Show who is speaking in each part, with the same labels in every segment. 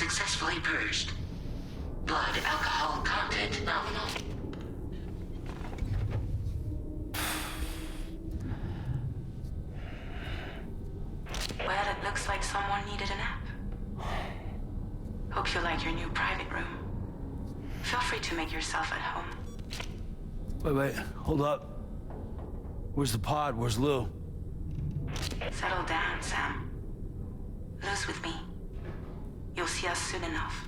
Speaker 1: successfully purged. Blood alcohol content nominal. Well, it looks like someone needed a nap. Hope you like your new private room. Feel free to make yourself at home.
Speaker 2: Wait, hold up. Where's the pod? Where's Lou?
Speaker 1: Settle down, Sam. Lou's with me. You'll see us soon enough.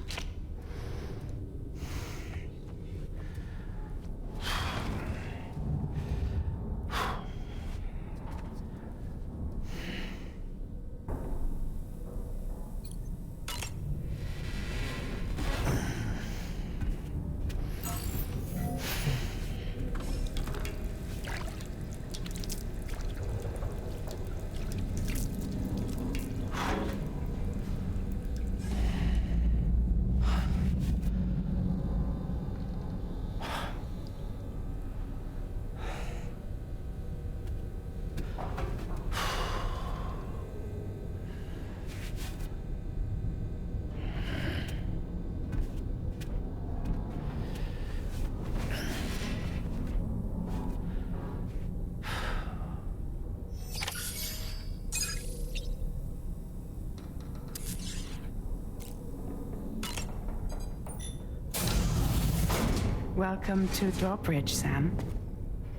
Speaker 1: Welcome to Drawbridge, Sam.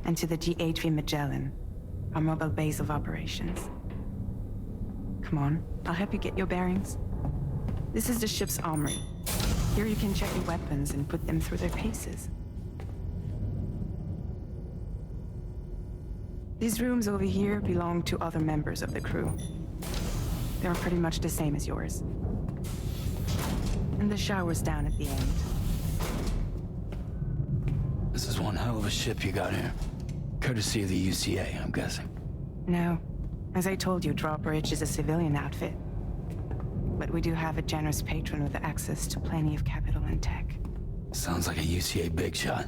Speaker 1: And to the GHV Magellan, our mobile base of operations. Come on, I'll help you get your bearings. This is the ship's armory. Here you can check your weapons and put them through their paces. These rooms over here belong to other members of the crew. They're pretty much the same as yours. And the shower's down at the end.
Speaker 2: This is one hell of a ship you got here. Courtesy of the UCA, I'm guessing.
Speaker 1: No. As I told you, Drawbridge is a civilian outfit. But we do have a generous patron with access to plenty of capital and tech.
Speaker 2: Sounds like a UCA big shot.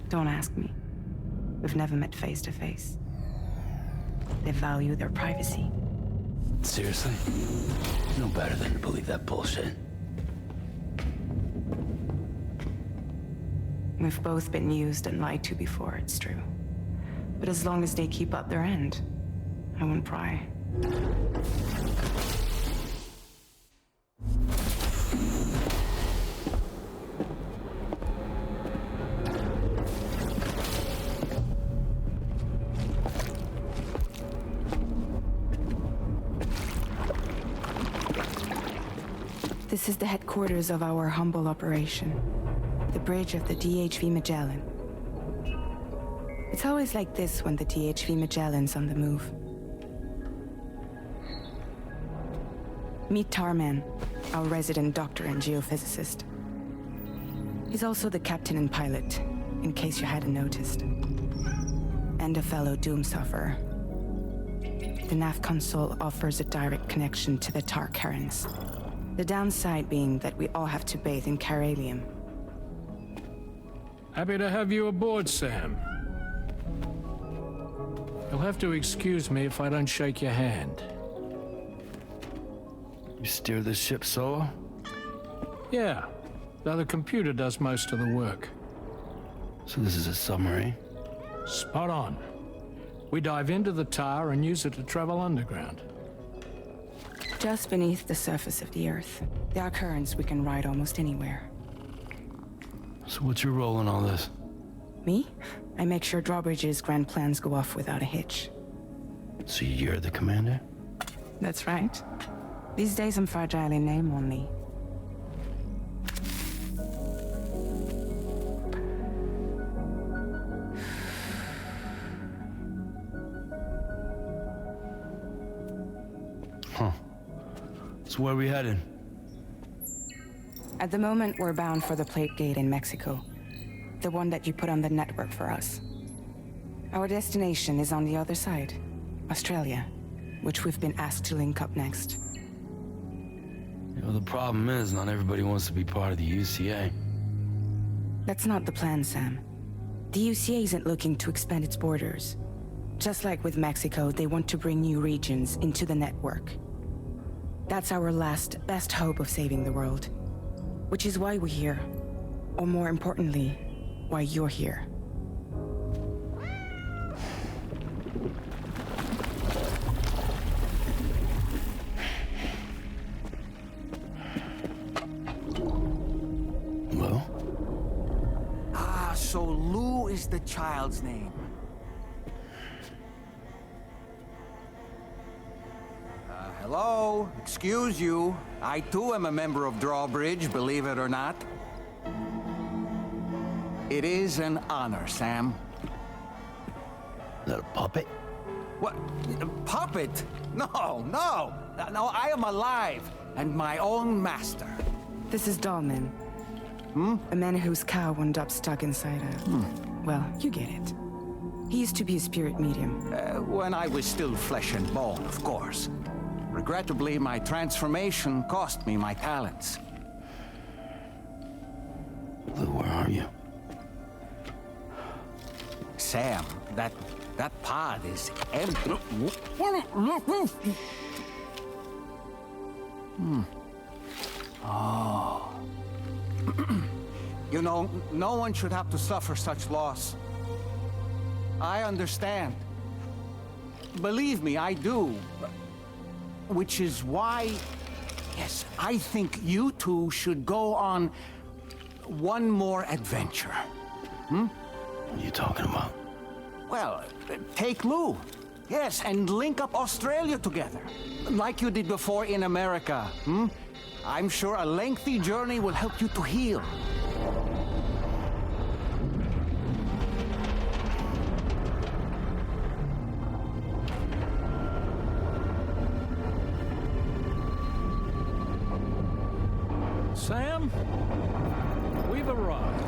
Speaker 1: Don't ask me. We've never met face to face. They value their privacy.
Speaker 2: Seriously? No better than to believe that bullshit.
Speaker 1: We've both been used and lied to before, it's true. But as long as they keep up their end, I won't pry. This is the headquarters of our humble operation. The bridge of the DHV Magellan. It's always like this when the DHV Magellan's on the move. Meet Tarman, our resident doctor and geophysicist. He's also the captain and pilot, in case you hadn't noticed. And a fellow doom sufferer. The nav console offers a direct connection to the Tar Cairns. The downside being that we all have to bathe in Caralium.
Speaker 3: Happy to have you aboard, Sam. You'll have to excuse me if I don't shake your hand.
Speaker 2: You steer this ship solo?
Speaker 3: Yeah, though the computer does most of the work.
Speaker 2: So this is a submarine?
Speaker 3: Spot on. We dive into the tar and use it to travel underground.
Speaker 1: Just beneath the surface of the Earth, there are currents we can ride almost anywhere.
Speaker 2: So what's your role in all this?
Speaker 1: Me? I make sure Drawbridge's grand plans go off without a hitch.
Speaker 2: So you're the commander?
Speaker 1: That's right. These days I'm fragile in name only.
Speaker 2: Huh. So where are we headed?
Speaker 1: At the moment, we're bound for the Plate Gate in Mexico. The one that you put on the network for us. Our destination is on the other side, Australia, which we've been asked to link up next.
Speaker 2: You know, the problem is not everybody wants to be part of the UCA.
Speaker 1: That's not the plan, Sam. The UCA isn't looking to expand its borders. Just like with Mexico, they want to bring new regions into the network. That's our last, best hope of saving the world. Which is why we're here. Or more importantly, why you're here.
Speaker 2: Well?
Speaker 4: Ah, so Lou is the child's name. Hello? Excuse you. I too am a member of Drawbridge, believe it or not. It is an honor, Sam.
Speaker 2: Is that a puppet?
Speaker 4: What? A puppet? No, no! No, I am alive, and my own master.
Speaker 1: This is Dahlman. A man whose cow wound up stuck inside a... Well, you get it. He used to be a spirit medium.
Speaker 4: When I was still flesh and bone, of course. Regrettably, my transformation cost me my talents.
Speaker 2: Lou, where are you?
Speaker 4: Sam, that pod is empty. Oh. You know, no one should have to suffer such loss. I understand. Believe me, I do. Which is why, yes, I think you two should go on one more adventure.
Speaker 2: What are you talking about?
Speaker 4: Well, take Lou. Yes, and link up Australia together. Like you did before in America. I'm sure a lengthy journey will help you to heal.
Speaker 3: Sam, we've arrived.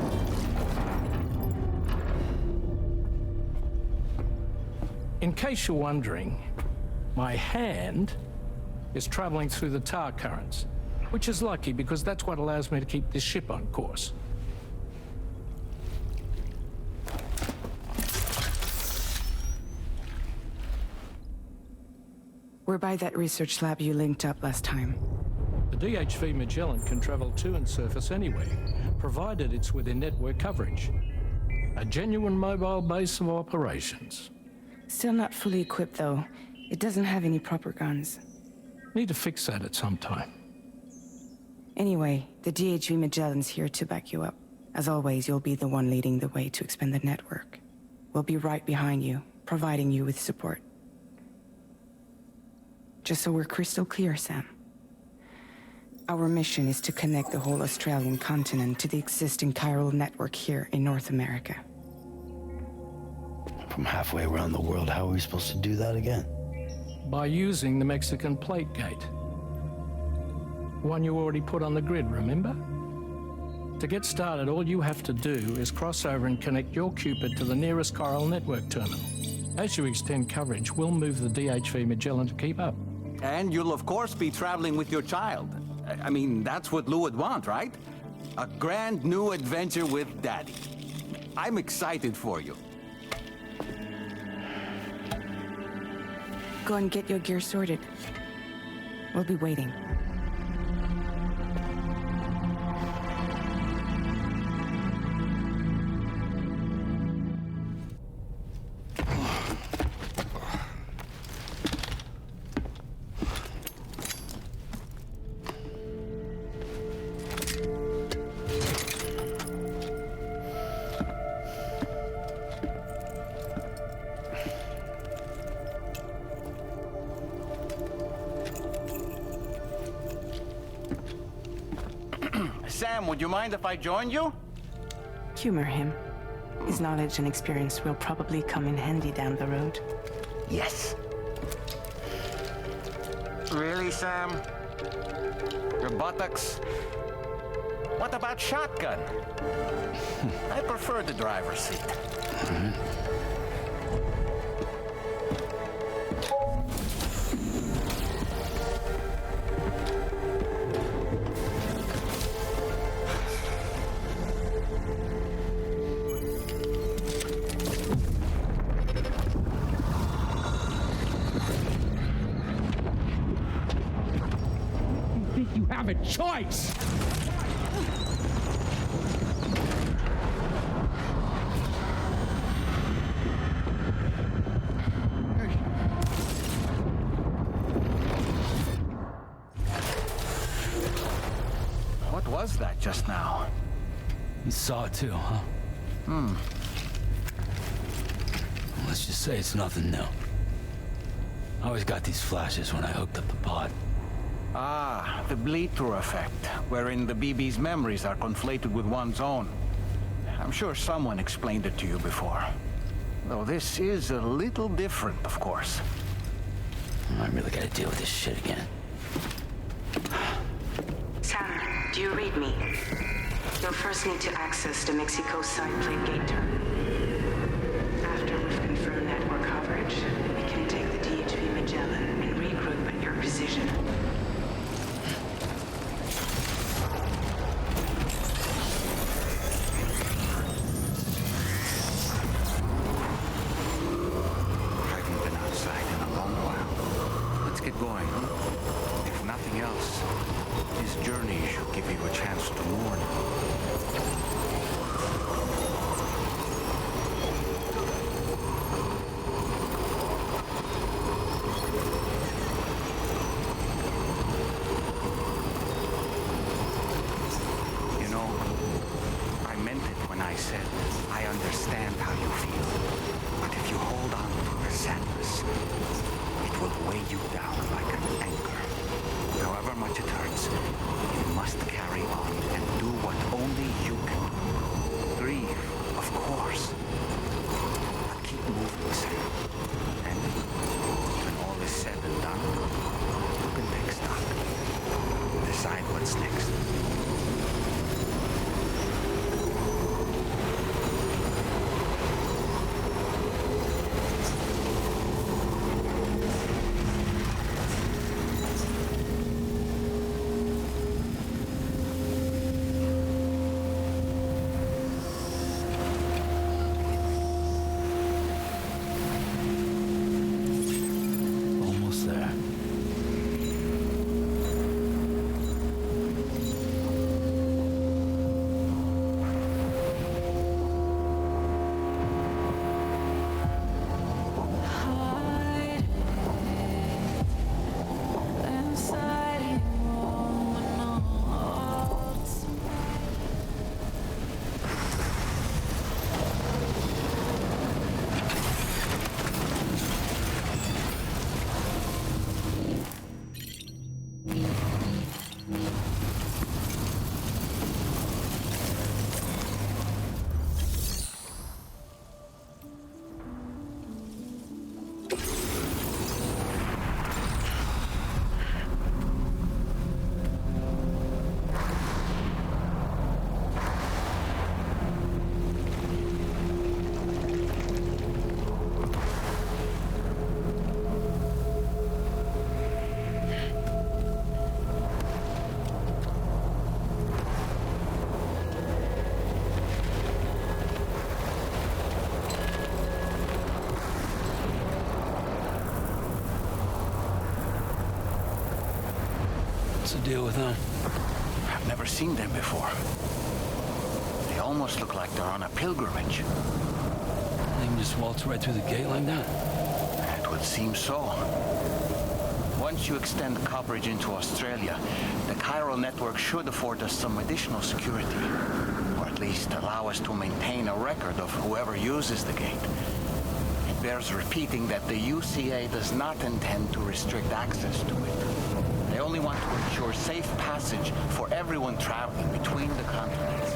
Speaker 3: In case you're wondering, my hand is traveling through the tar currents, which is lucky because that's what allows me to keep this ship on course.
Speaker 1: We're by that research lab you linked up last time.
Speaker 3: The DHV Magellan can travel to and surface anywhere, provided it's within network coverage. A genuine mobile base of operations.
Speaker 1: Still not fully equipped, though. It doesn't have any proper guns.
Speaker 3: Need to fix that at some time.
Speaker 1: Anyway, the DHV Magellan's here to back you up. As always, you'll be the one leading the way to expand the network. We'll be right behind you, providing you with support. Just so we're crystal clear, Sam. Our mission is to connect the whole Australian continent to the existing chiral network here in North America.
Speaker 2: From halfway around the world, how are we supposed to do that again?
Speaker 3: By using the Mexican plate gate. One you already put on the grid, remember? To get started, all you have to do is cross over and connect your Cupid to the nearest chiral network terminal. As you extend coverage, we'll move the DHV Magellan to keep up.
Speaker 4: And you'll of course be traveling with your child. I mean, that's what Lou would want, right? A grand new adventure with Daddy. I'm excited for you.
Speaker 1: Go and get your gear sorted. We'll be waiting.
Speaker 4: Sam, would you mind if I joined you?
Speaker 1: Humor him. His knowledge and experience will probably come in handy down the road.
Speaker 4: Yes. Really, Sam? Your buttocks? What about shotgun? I prefer the driver's seat.
Speaker 5: have a choice!
Speaker 4: What was that just now?
Speaker 2: You saw it too, huh? Let's just say it's nothing new. I always got these flashes when I hooked up the pod.
Speaker 4: Ah, the bleed-through effect, wherein the BB's memories are conflated with one's own. I'm sure someone explained it to you before. Though this is a little different, of course.
Speaker 2: I really gotta deal with this shit again.
Speaker 1: Sam, do you read me? You'll first need to access the Mexico side plate gate terminal. After we've confirmed network coverage, we can take the DHB Magellan and regroup at your position.
Speaker 4: I haven't been outside in a long while. Let's get going, huh? If nothing else, this journey should give you a chance to mourn. You know, I meant it when I said I understand how you feel. But if you hold on to the sadness, it will weigh you down like an anchor. However much it hurts, you must carry on and do what only you can do. Grieve, of course. But keep moving, Sam. And when all is said and done, you can take stock. Decide what's next.
Speaker 2: Almost there. What's the deal with them?
Speaker 4: I've never seen them before. They almost look like they're on a pilgrimage.
Speaker 2: They can just waltz right through the gate like that?
Speaker 4: It would seem so. Once you extend coverage into Australia, the chiral network should afford us some additional security. Or at least allow us to maintain a record of whoever uses the gate. It bears repeating that the UCA does not intend to restrict access to it. They only want to ensure safe passage for everyone traveling between the continents.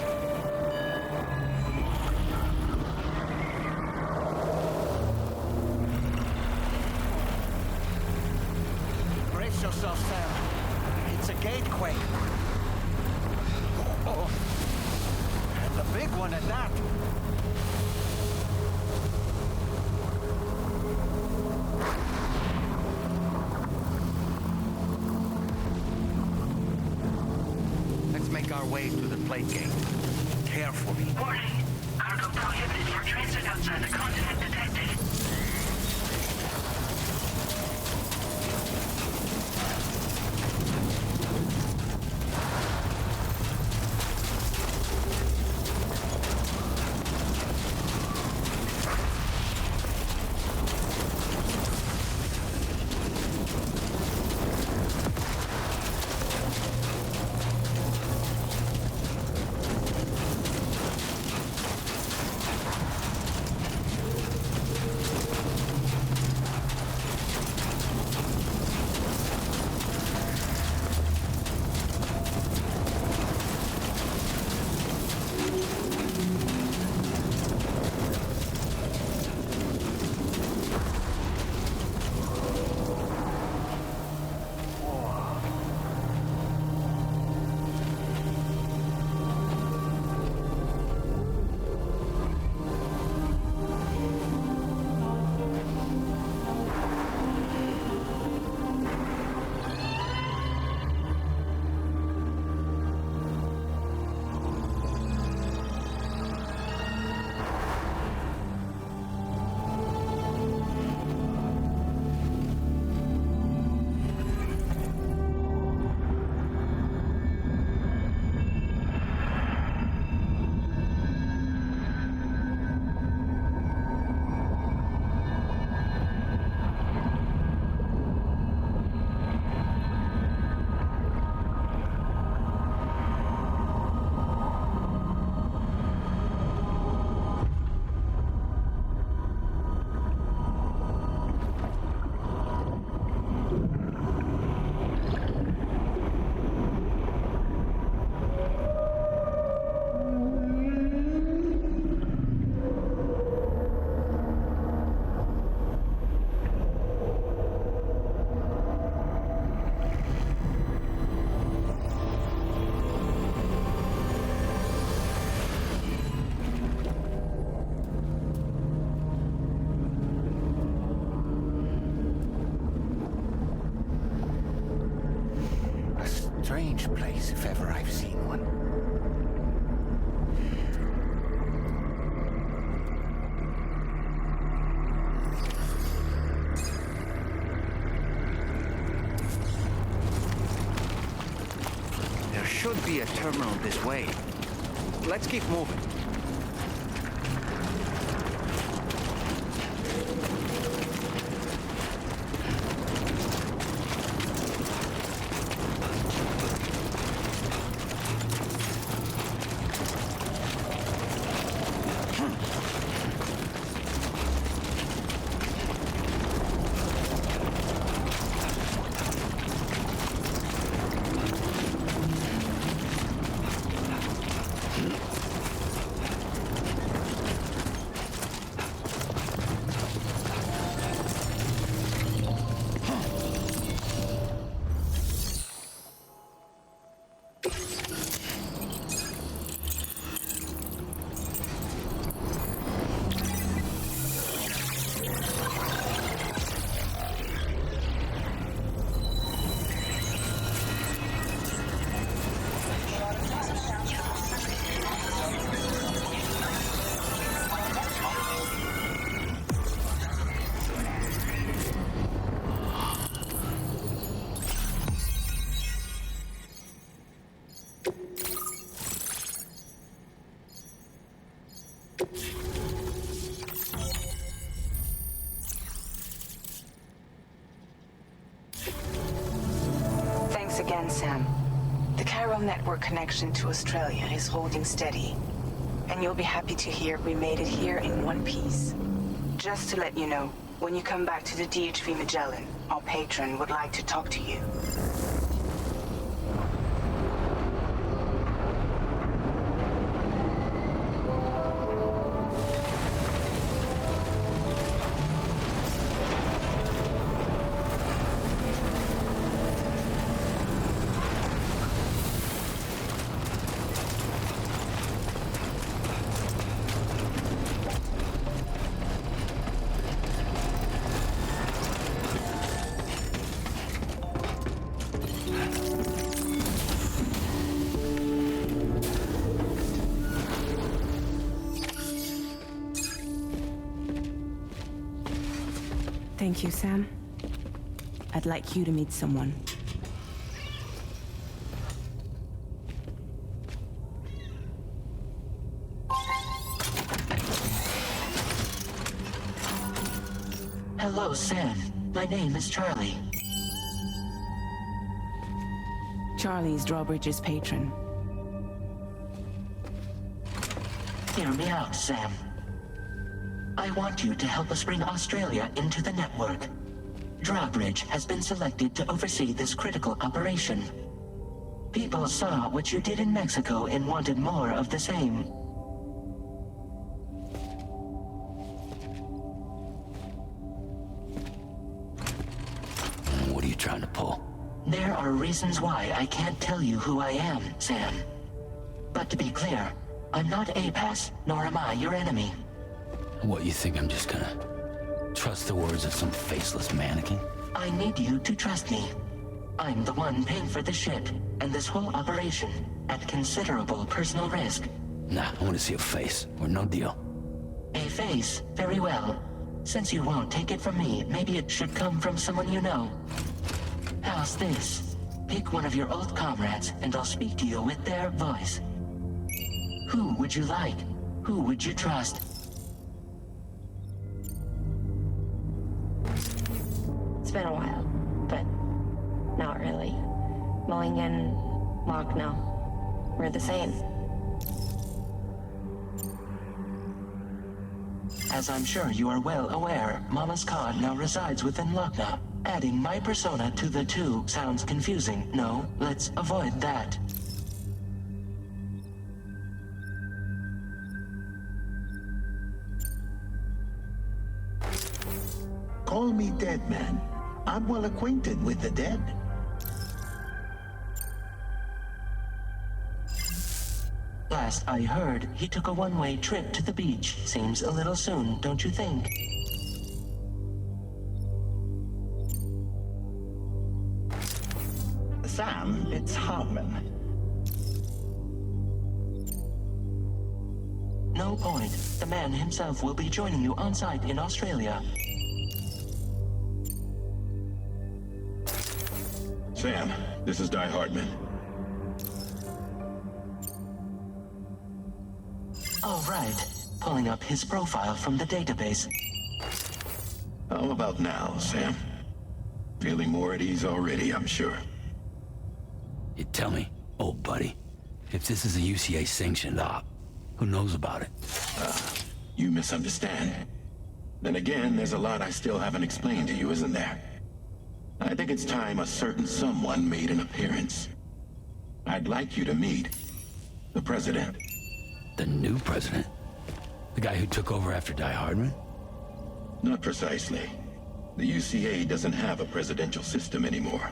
Speaker 4: Brace yourself, Sam. It's a gatequake. Oh, and a big one at that. Let's make our way to the plate gate. Carefully.
Speaker 6: Warning. Cargo prohibited for transit outside the continent detected.
Speaker 4: strange place if ever I've seen one. There should be a terminal this way. Let's keep moving.
Speaker 1: Thanks again, Sam. The chiral network connection to Australia is holding steady. And you'll be happy to hear we made it here in one piece. Just to let you know, when you come back to the DHV Magellan, our patron would like to talk to you. Thank you, Sam. I'd like you to meet someone.
Speaker 5: Hello, Sam. My name is Charlie.
Speaker 1: Charlie's Drawbridge's patron.
Speaker 5: Hear me out, Sam. I want you to help us bring Australia into the network. Drawbridge has been selected to oversee this critical operation. People saw what you did in Mexico and wanted more of the same.
Speaker 2: What are you trying to pull?
Speaker 5: There are reasons why I can't tell you who I am, Sam. But to be clear, I'm not APAS, nor am I your enemy.
Speaker 2: What, you think I'm just gonna trust the words of some faceless mannequin?
Speaker 5: I need you to trust me. I'm the one paying for the ship and this whole operation at considerable personal risk.
Speaker 2: Nah, I want to see a face, or no deal.
Speaker 5: A face? Very well. Since you won't take it from me, maybe it should come from someone you know. How's this? Pick one of your old comrades and I'll speak to you with their voice. Who would you like? Who would you trust?
Speaker 7: It's been a while, but not really. Mulligan, Lochno, we're the same.
Speaker 5: As I'm sure you are well aware, Mama's Khan now resides within Lochna. Adding my persona to the two sounds confusing. No, let's avoid that.
Speaker 8: Call me Dead Man. I'm well acquainted with the dead.
Speaker 5: Last I heard, he took a one-way trip to the beach. Seems a little soon, don't you think?
Speaker 8: Sam, it's Hartman.
Speaker 5: No point. The man himself will be joining you on site in Australia.
Speaker 9: Sam, this is Di Hartman.
Speaker 5: All right. Pulling up his profile from the database.
Speaker 9: How about now, Sam? Feeling more at ease already, I'm sure.
Speaker 2: You tell me, old buddy, if this is a UCA-sanctioned op, who knows about it?
Speaker 9: You misunderstand. Then again, there's a lot I still haven't explained to you, isn't there? I think it's time a certain someone made an appearance. I'd like you to meet the president.
Speaker 2: The new president? The guy who took over after Di Hardman?
Speaker 9: Not precisely. The UCA doesn't have a presidential system anymore.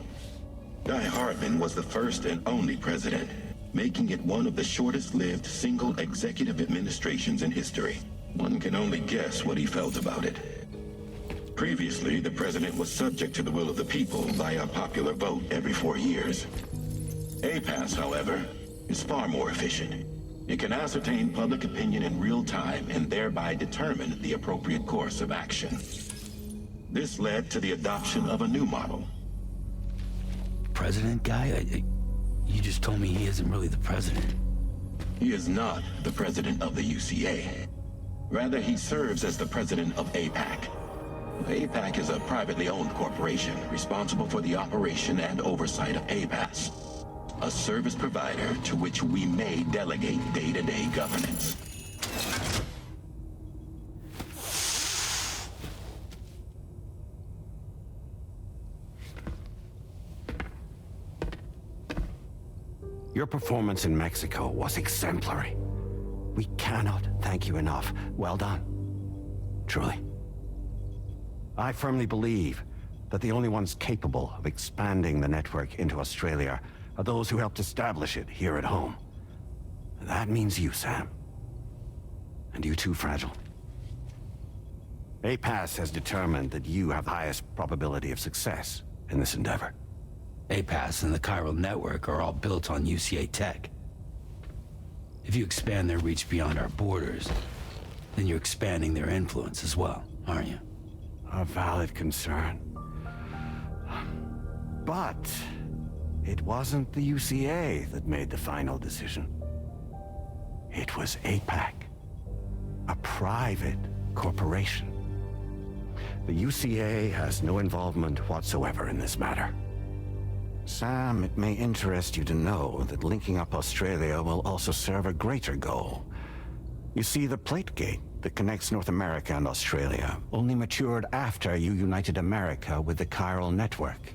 Speaker 9: Di Hardman was the first and only president, making it one of the shortest-lived single executive administrations in history. One can only guess what he felt about it. Previously, the president was subject to the will of the people via a popular vote every 4 years. APAS, however, is far more efficient. It can ascertain public opinion in real time and thereby determine the appropriate course of action. This led to the adoption of a new model.
Speaker 2: President guy? You just told me he isn't really the president.
Speaker 9: He is not the president of the UCA. Rather, he serves as the president of APAC. APAC is a privately owned corporation responsible for the operation and oversight of APAS, a service provider to which we may delegate day-to-day governance.
Speaker 10: Your performance in Mexico was exemplary. We cannot thank you enough. Well done. Truly. I firmly believe that the only ones capable of expanding the network into Australia are those who helped establish it here at home. That means you, Sam. And you too, Fragile. APAS has determined that you have the highest probability of success in this endeavor.
Speaker 2: APAS and the chiral network are all built on UCA tech. If you expand their reach beyond our borders, then you're expanding their influence as well, aren't you?
Speaker 10: A valid concern. But it wasn't the UCA that made the final decision. It was APAC, a private corporation. The UCA has no involvement whatsoever in this matter. Sam, it may interest you to know that linking up Australia will also serve a greater goal. You see, the plate gate that connects North America and Australia only matured after you united America with the chiral network.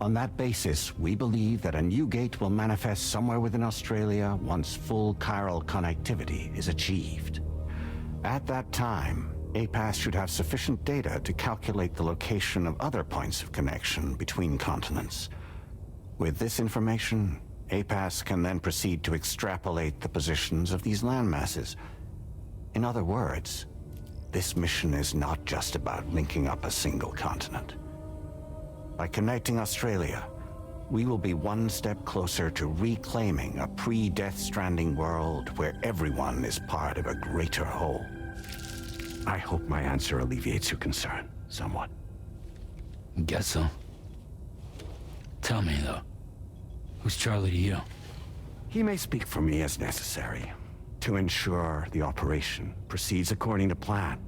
Speaker 10: On that basis, we believe that a new gate will manifest somewhere within Australia once full chiral connectivity is achieved. At that time, APAS should have sufficient data to calculate the location of other points of connection between continents. With this information, APAS can then proceed to extrapolate the positions of these landmasses. In other words, this mission is not just about linking up a single continent. By connecting Australia, we will be one step closer to reclaiming a pre-Death Stranding world where everyone is part of a greater whole. I hope my answer alleviates your concern somewhat.
Speaker 2: Guess so. Tell me, though, who's Charlie to you?
Speaker 10: He may speak for me as necessary to ensure the operation proceeds according to plan.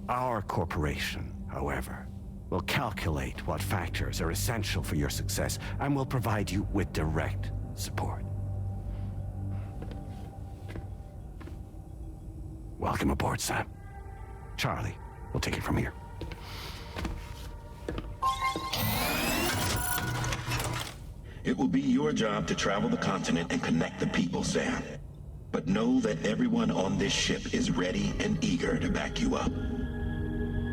Speaker 10: Our corporation, however, will calculate what factors are essential for your success and will provide you with direct support. Welcome aboard, Sam. Charlie, we'll take it from here.
Speaker 9: It will be your job to travel the continent and connect the people, Sam. But know that everyone on this ship is ready and eager to back you up.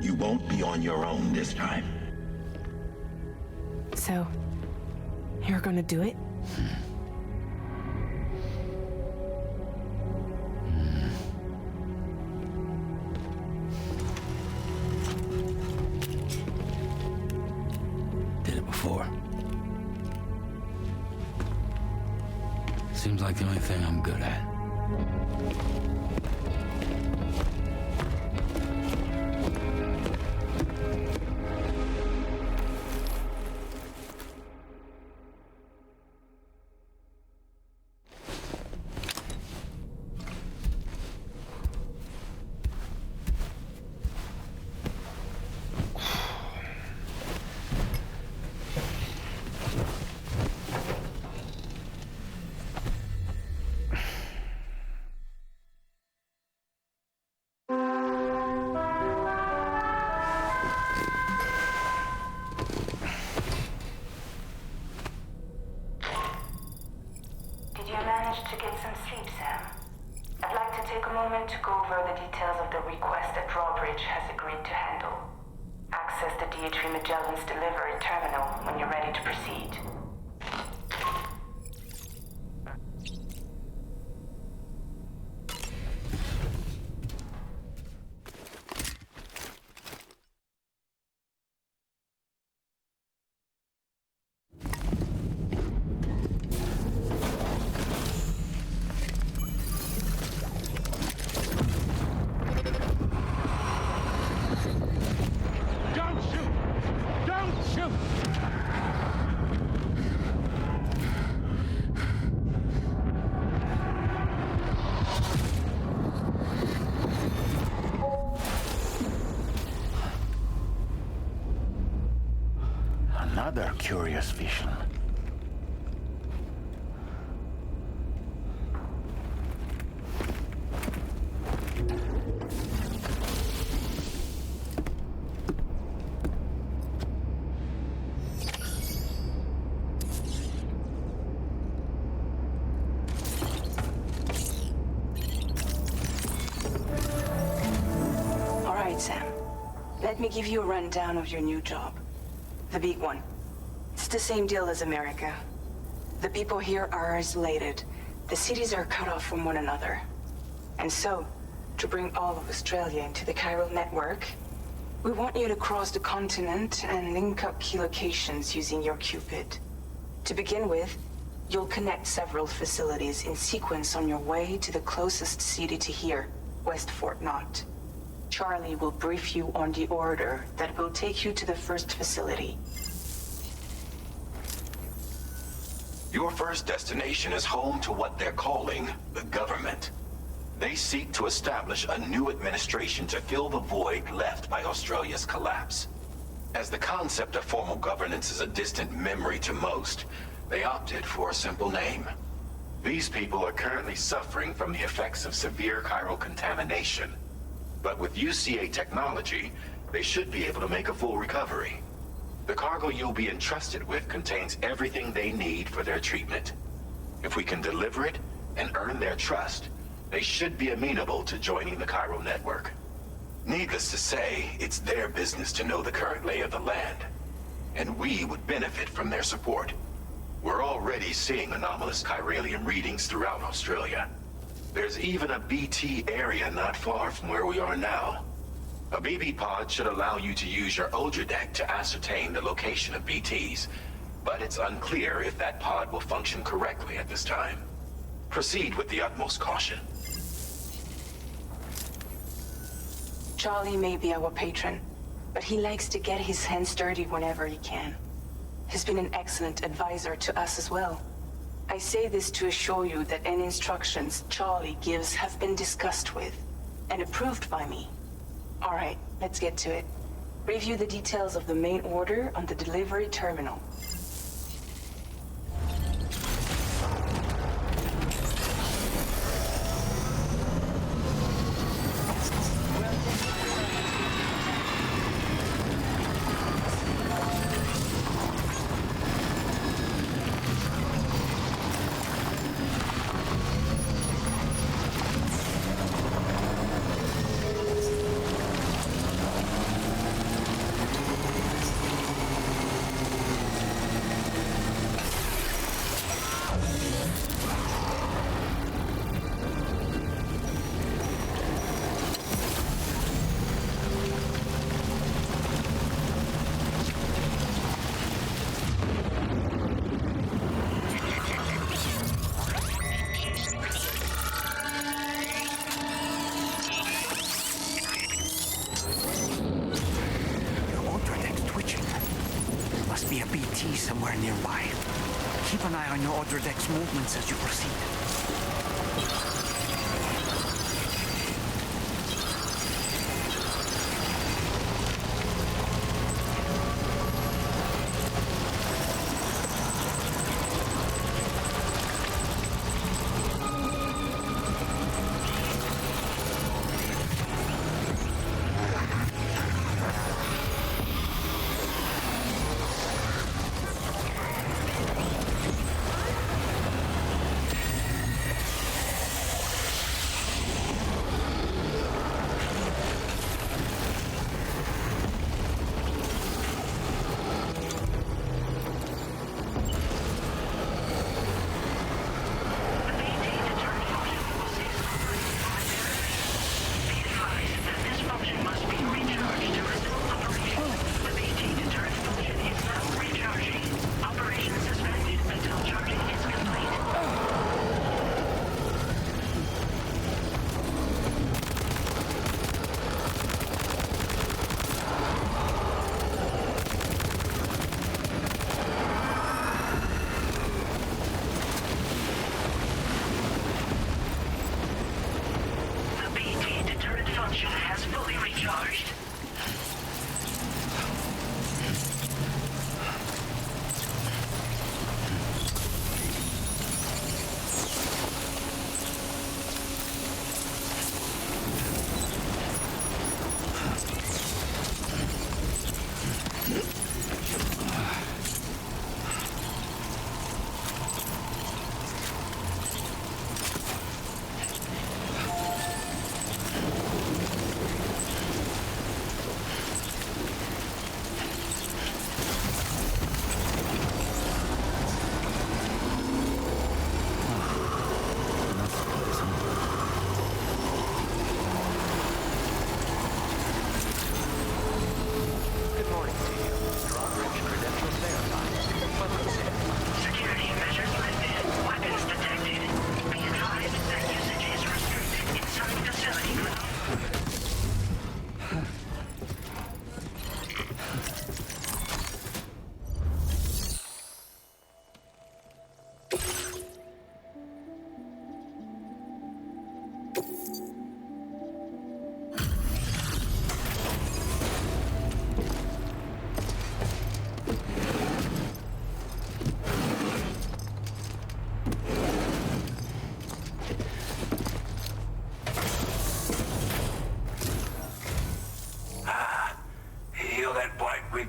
Speaker 9: You won't be on your own this time.
Speaker 1: So, you're gonna do it?
Speaker 2: Did it before. Seems like the only thing I'm good at.
Speaker 1: To get some sleep, Sam. I'd like to take a moment to go over the details of the request that Drawbridge has agreed to handle. Access the DHV Magellan's delivery terminal when you're ready to proceed.
Speaker 10: Another curious vision.
Speaker 1: All right, Sam. Let me give you a rundown of your new job. The big one. It's the same deal as America. The people here are isolated. The cities are cut off from one another. And so, to bring all of Australia into the chiral network, we want you to cross the continent and link up key locations using your Cupid. To begin with, you'll connect several facilities in sequence on your way to the closest city to here, West Fort Knott. Charlie will brief you on the order that will take you to the first facility.
Speaker 9: Your first destination is home to what they're calling the government. They seek to establish a new administration to fill the void left by Australia's collapse. As the concept of formal governance is a distant memory to most, they opted for a simple name. These people are currently suffering from the effects of severe chiral contamination. But with UCA technology, they should be able to make a full recovery. The cargo you'll be entrusted with contains everything they need for their treatment. If we can deliver it and earn their trust, they should be amenable to joining the chiral network. Needless to say, it's their business to know the current lay of the land, and we would benefit from their support. We're already seeing anomalous chiralium readings throughout Australia. There's even a BT area not far from where we are now. A BB pod should allow you to use your Ultra deck to ascertain the location of BTs, but it's unclear if that pod will function correctly at this time. Proceed with the utmost caution.
Speaker 1: Charlie may be our patron, but he likes to get his hands dirty whenever he can. He's been an excellent advisor to us as well. I say this to assure you that any instructions Charlie gives have been discussed with and approved by me. All right, let's get to it. Review the details of the main order on the delivery terminal.
Speaker 4: nearby. Keep an eye on your other deck's movements as you proceed.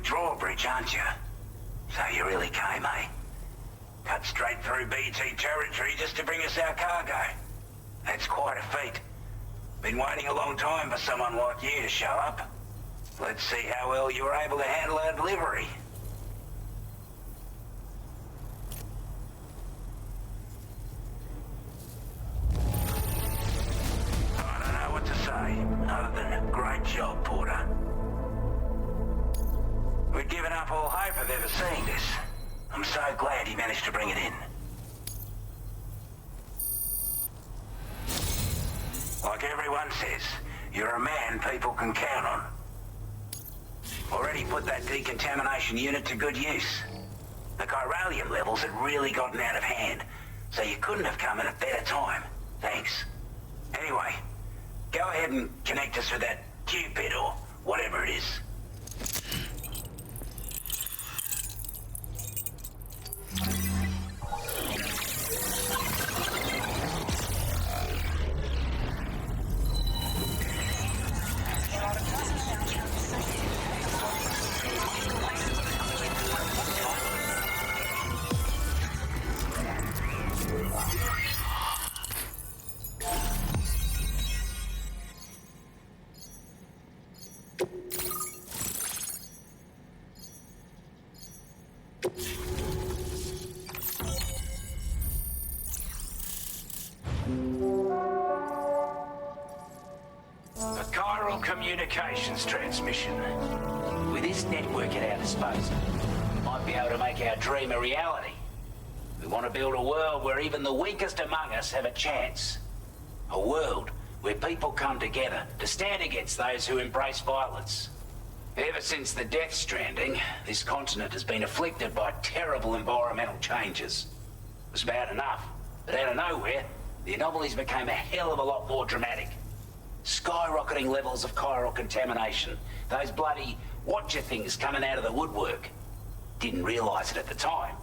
Speaker 11: Drawbridge, aren't you? So you really came, eh? Cut straight through BT territory just to bring us our cargo. That's quite a feat. Been waiting a long time for someone like you to show up. Let's see how well you were able to handle our delivery. I don't know what to say, other than great job, Porter. We'd given up all hope of ever seeing this. I'm so glad he managed to bring it in. Like everyone says, you're a man people can count on. Already put that decontamination unit to good use. The chiralium levels had really gotten out of hand, so you couldn't have come at a better time. Thanks. Anyway, go ahead and connect us with that Cupid or whatever it is. Communications transmission. With this network at our disposal, we might be able to make our dream a reality. We want to build a world where even the weakest among us have a chance. A world where people come together to stand against those who embrace violence. Ever since the Death Stranding, this continent has been afflicted by terrible environmental changes. It was bad enough, but out of nowhere, the anomalies became a hell of a lot more dramatic. Skyrocketing levels of chiral contamination. Those bloody watcher things coming out of the woodwork. Didn't realize it at the time,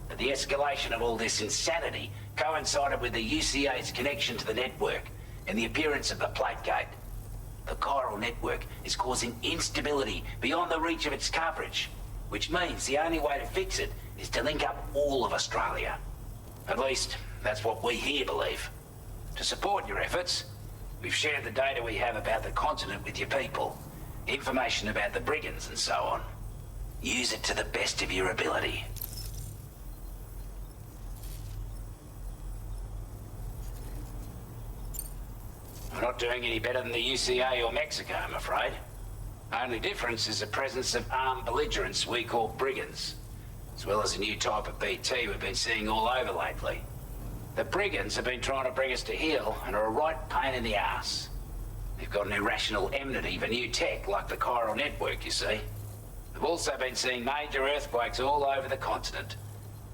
Speaker 11: but the escalation of all this insanity coincided with the UCA's connection to the network and the appearance of the plate gate. The chiral network is causing instability beyond the reach of its coverage, which means the only way to fix it is to link up all of Australia. At least, that's what we here believe. To support your efforts, we've shared the data we have about the continent with your people, information about the brigands and so on. Use it to the best of your ability. We're not doing any better than the UCA or Mexico, I'm afraid. Only difference is the presence of armed belligerents we call brigands, as well as a new type of BT we've been seeing all over lately. The brigands have been trying to bring us to heel and are a right pain in the ass. They've got an irrational enmity for new tech like the chiral network, you see. We've also been seeing major earthquakes all over the continent,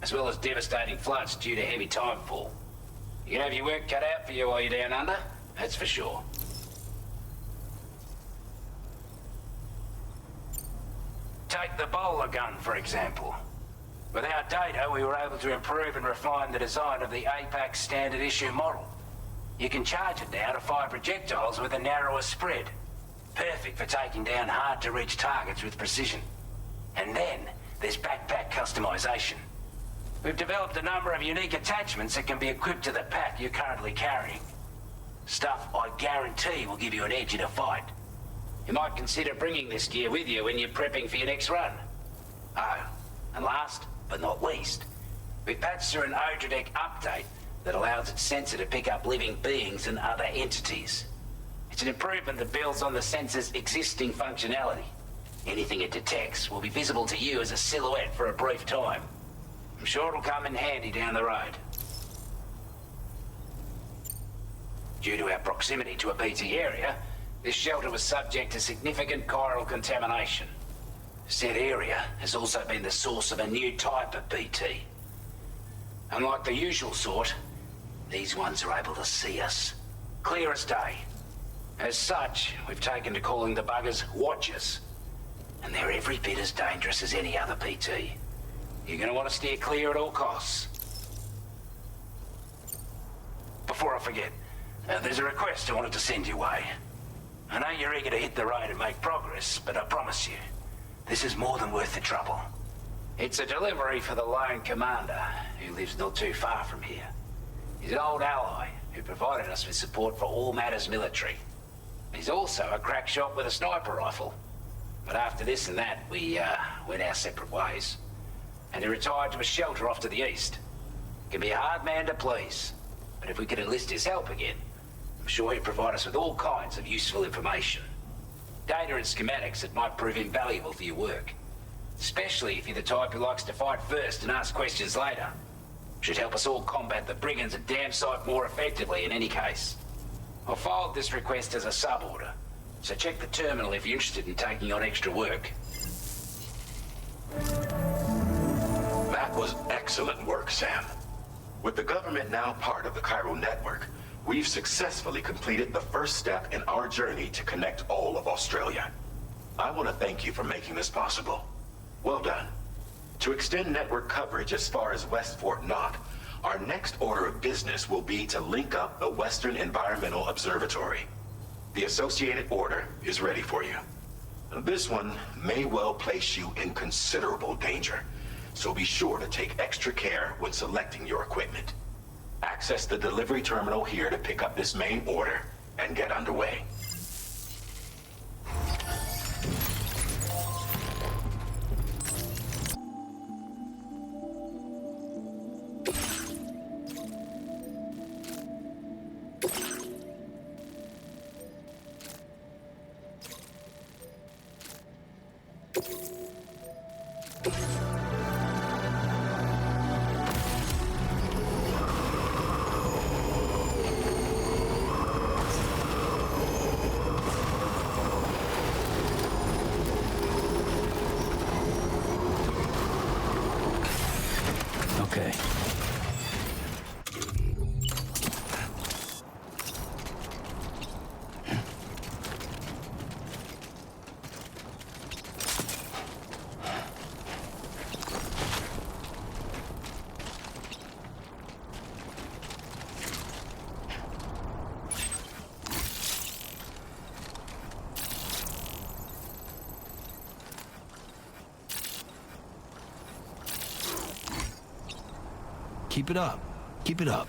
Speaker 11: as well as devastating floods due to heavy timefall. You can have your work cut out for you while you're down under. That's for sure. Take the bowler gun, for example. With our data, we were able to improve and refine the design of the APAC standard issue model. You can charge it now to fire projectiles with a narrower spread. Perfect for taking down hard-to-reach targets with precision. And then, there's backpack customization. We've developed a number of unique attachments that can be equipped to the pack you're currently carrying. Stuff I guarantee will give you an edge in a fight. You might consider bringing this gear with you when you're prepping for your next run. Oh, and last but not least, we patched through an Odradek update that allows its sensor to pick up living beings and other entities. It's an improvement that builds on the sensor's existing functionality. Anything it detects will be visible to you as a silhouette for a brief time. I'm sure it'll come in handy down the road. Due to our proximity to a BT area, this shelter was subject to significant chiral contamination. Said area has also been the source of a new type of BT. Unlike the usual sort, these ones are able to see us. Clear as day. As such, we've taken to calling the buggers Watchers. And they're every bit as dangerous as any other BT. You're gonna want to steer clear at all costs. Before I forget, there's a request I wanted to send your way. I know you're eager to hit the road and make progress, but I promise you, this is more than worth the trouble. It's a delivery for the lone commander, who lives not too far from here. He's an old ally who provided us with support for all matters military. He's also a crack shot with a sniper rifle. But after this and that, we went our separate ways. And he retired to a shelter off to the east. He can be a hard man to please, but if we could enlist his help again, I'm sure he'd provide us with all kinds of useful information. Data and schematics that might prove invaluable for your work. Especially if you're the type who likes to fight first and ask questions later. Should help us all combat the brigands a damn sight more effectively in any case. I'll filed this request as a sub-order, so check the terminal if you're interested in taking on extra work.
Speaker 9: That was excellent work, Sam. With the government now part of the chiral network, we've successfully completed the first step in our journey to connect all of Australia. I want to thank you for making this possible. Well done. To extend network coverage as far as West Fort Knox, our next order of business will be to link up the Western Environmental Observatory. The associated order is ready for you. This one may well place you in considerable danger, so be sure to take extra care when selecting your equipment. Access the delivery terminal here to pick up this main order and get underway.
Speaker 2: Okay. Keep it up. Keep it up.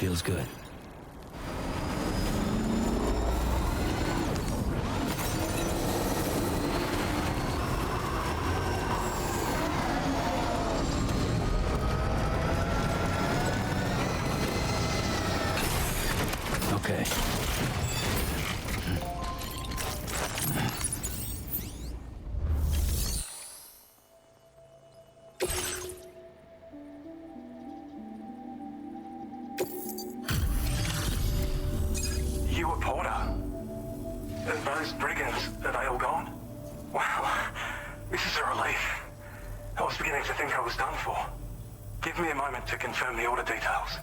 Speaker 2: Feels good. Okay.
Speaker 12: You were Porter? Those brigands, are they all gone? Wow, this is a relief. I was beginning to think I was done for. Give me a moment to confirm the order details.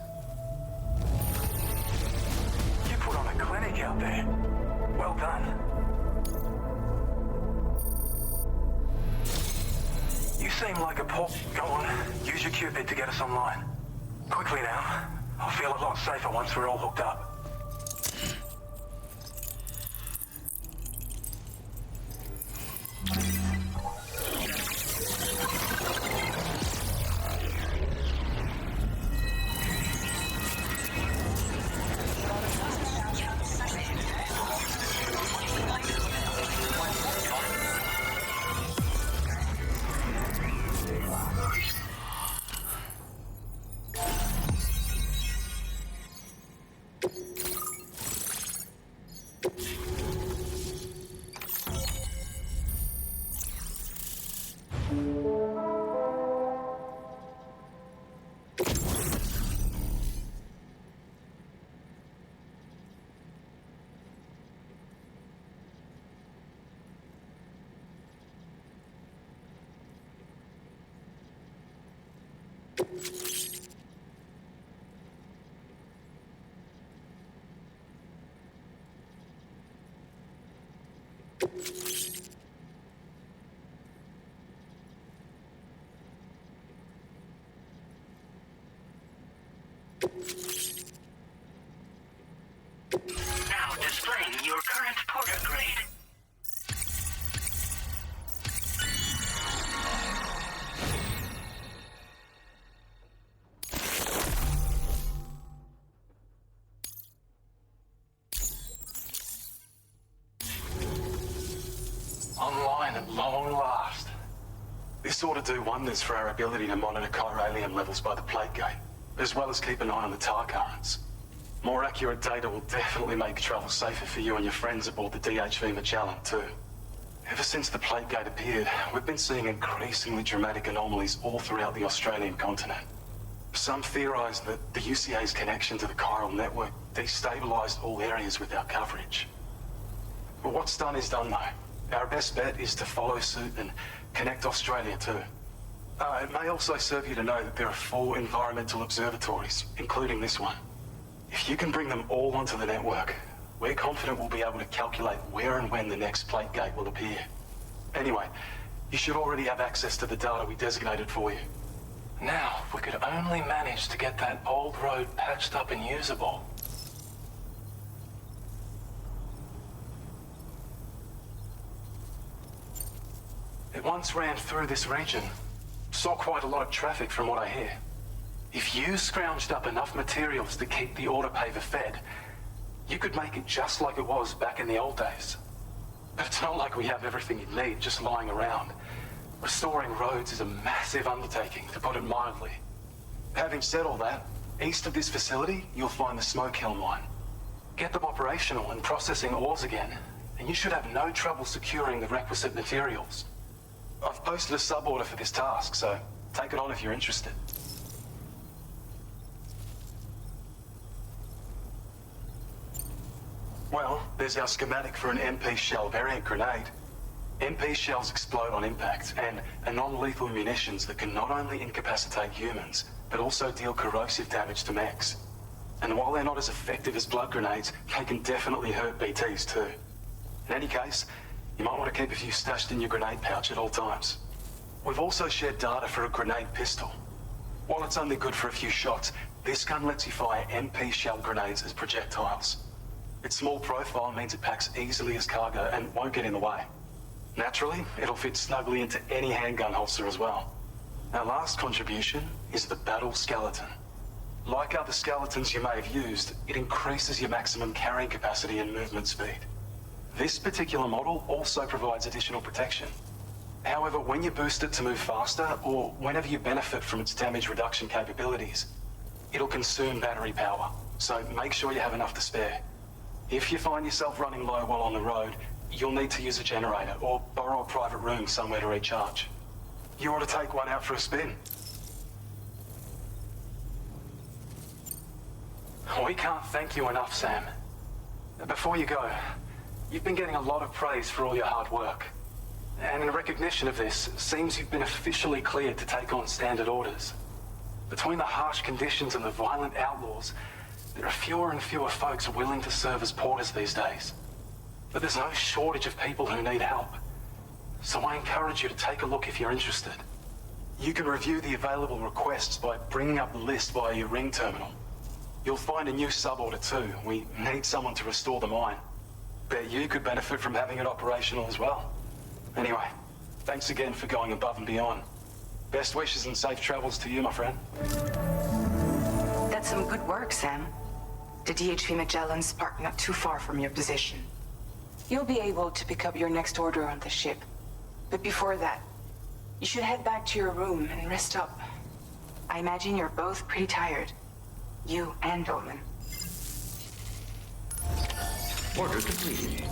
Speaker 12: You put on a clinic out there. Well done. You seem like a Go on, use your Cupid to get us online. Quickly now. I'll feel a lot safer once we're all hooked up.
Speaker 6: Now displaying your current Porter grade.
Speaker 12: This ought to do wonders for our ability to monitor chiralium levels by the plate gate, as well as keep an eye on the tar currents. More accurate data will definitely make travel safer for you and your friends aboard the DHV Magellan, too. Ever since the plate gate appeared, we've been seeing increasingly dramatic anomalies all throughout the Australian continent. Some theorize that the UCA's connection to the chiral network destabilized all areas with our coverage. But what's done is done, though. Our best bet is to follow suit and connect Australia, too. It may also serve you to know that there are 4 environmental observatories, including this one. If you can bring them all onto the network, we're confident we'll be able to calculate where and when the next plate gate will appear. Anyway, you should already have access to the data we designated for you. Now, if we could only manage to get that old road patched up and usable. It once ran through this region. Saw quite a lot of traffic from what I hear. If you scrounged up enough materials to keep the autopaver fed, you could make it just like it was back in the old days. But it's not like we have everything you need just lying around. Restoring roads is a massive undertaking, to put it mildly. Having said all that, east of this facility, you'll find the Smoke Hill mine. Get them operational and processing ores again, and you should have no trouble securing the requisite materials. I've posted a sub-order for this task, so take it on if you're interested. Well, there's our schematic for an MP shell variant grenade. MP shells explode on impact, and are non-lethal munitions that can not only incapacitate humans, but also deal corrosive damage to mechs. And while they're not as effective as blood grenades, they can definitely hurt BTs too. In any case, you might want to keep a few stashed in your grenade pouch at all times. We've also shared data for a grenade pistol. While it's only good for a few shots, this gun lets you fire MP shell grenades as projectiles. Its small profile means it packs easily as cargo and won't get in the way. Naturally, it'll fit snugly into any handgun holster as well. Our last contribution is the Battle Skeleton. Like other skeletons you may have used, it increases your maximum carrying capacity and movement speed. This particular model also provides additional protection. However, when you boost it to move faster, or whenever you benefit from its damage reduction capabilities, it'll consume battery power, so make sure you have enough to spare. If you find yourself running low while on the road, you'll need to use a generator or borrow a private room somewhere to recharge. You ought to take one out for a spin. We can't thank you enough, Sam. Before you go, you've been getting a lot of praise for all your hard work. And in recognition of this, it seems you've been officially cleared to take on standard orders. Between the harsh conditions and the violent outlaws, there are fewer and fewer folks willing to serve as porters these days. But there's no shortage of people who need help. So I encourage you to take a look if you're interested. You can review the available requests by bringing up the list via your ring terminal. You'll find a new sub-order too. We need someone to restore the mine. Bet you could benefit from having it operational as well. Anyway, thanks again for going above and beyond. Best wishes and safe travels to you, my friend.
Speaker 1: That's some good work, Sam. The DHV Magellan's parked not too far from your position. You'll be able to pick up your next order on the ship. But before that, you should head back to your room and rest up. I imagine you're both pretty tired. You and Dolman.
Speaker 8: Order completed.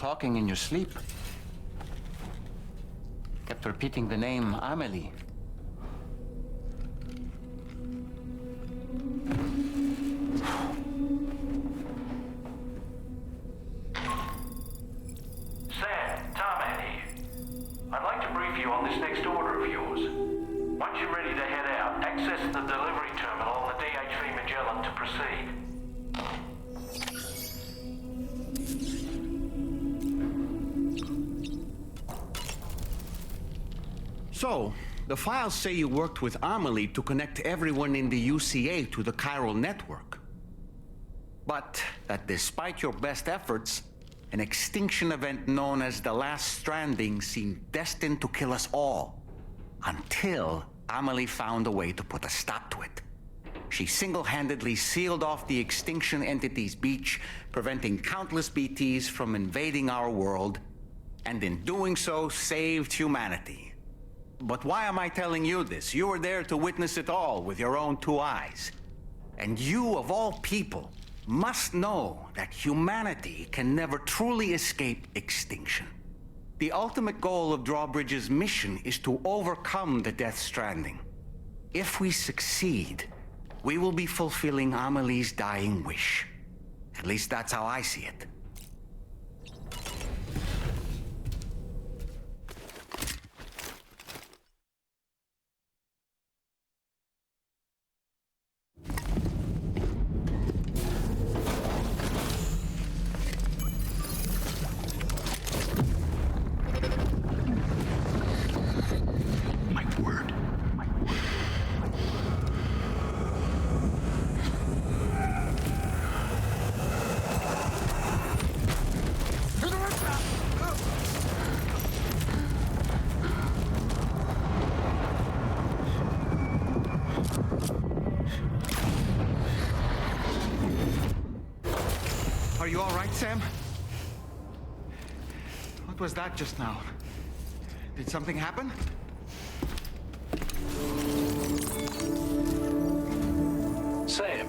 Speaker 4: talking in your sleep. Kept repeating the name Amelie.
Speaker 3: Sam, Tarman here. I'd like to brief you on this next order of yours. Once you're ready to head out, access the delivery terminal on the DHV Magellan to proceed.
Speaker 4: So, the files say you worked with Amelie to connect everyone in the UCA to the chiral network. But that despite your best efforts, an extinction event known as the Last Stranding seemed destined to kill us all. Until Amelie found a way to put a stop to it. She single-handedly sealed off the extinction entity's beach, preventing countless BTs from invading our world, and in doing so, saved humanity. But why am I telling you this? You were there to witness it all with your own 2 eyes. And you, of all people, must know that humanity can never truly escape extinction. The ultimate goal of Drawbridge's mission is to overcome the Death Stranding. If we succeed, we will be fulfilling Amelie's dying wish. At least that's how I see it. Are you all right, Sam? What was that just now? Did something happen?
Speaker 3: Sam,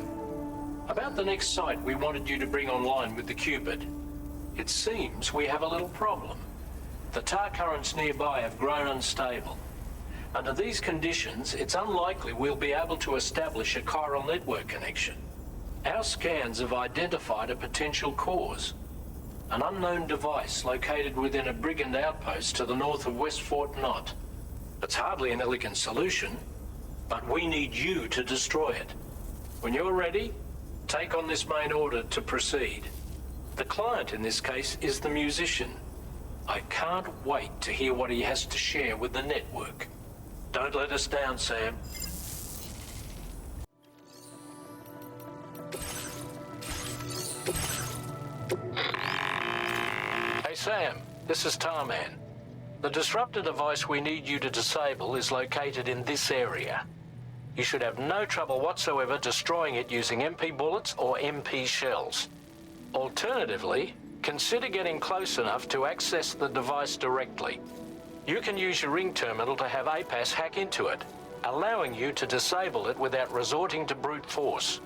Speaker 3: about the next site we wanted you to bring online with the Cupid. It seems we have a little problem. The tar currents nearby have grown unstable. Under these conditions, it's unlikely we'll be able to establish a chiral network connection. Our scans have identified a potential cause. An unknown device located within a brigand outpost to the north of West Fort Knott. It's hardly an elegant solution, but we need you to destroy it. When you're ready, take on this main order to proceed. The client in this case is the musician. I can't wait to hear what he has to share with the network. Don't let us down, Sam. Hey Sam, this is Tarman. The disruptor device we need you to disable is located in this area. You should have no trouble whatsoever destroying it using MP bullets or MP shells. Alternatively, consider getting close enough to access the device directly. You can use your ring terminal to have APAS hack into it, allowing you to disable it without resorting to brute force.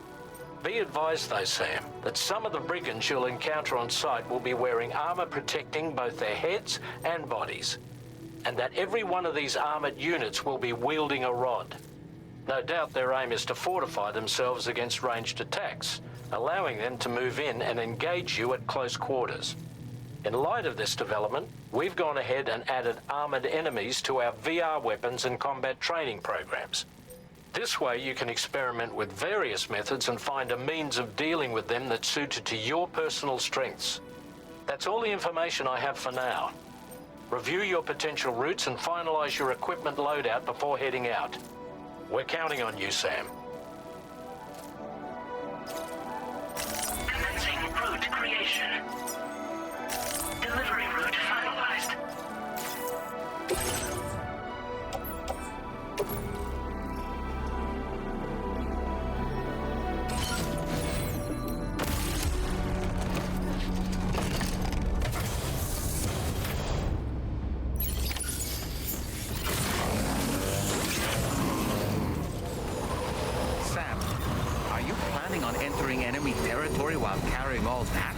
Speaker 3: Be advised though, Sam, that some of the brigands you'll encounter on site will be wearing armor protecting both their heads and bodies, and that every one of these armored units will be wielding a rod. No doubt their aim is to fortify themselves against ranged attacks, allowing them to move in and engage you at close quarters. In light of this development, we've gone ahead and added armored enemies to our VR weapons and combat training programs. This way you can experiment with various methods and find a means of dealing with them that's suited to your personal strengths. That's all the information I have for now. Review your potential routes and finalize your equipment loadout before heading out. We're counting on you, Sam.
Speaker 6: Commencing route creation. Delivery route finalized.
Speaker 4: Sam, are you planning on entering enemy territory while carrying all that?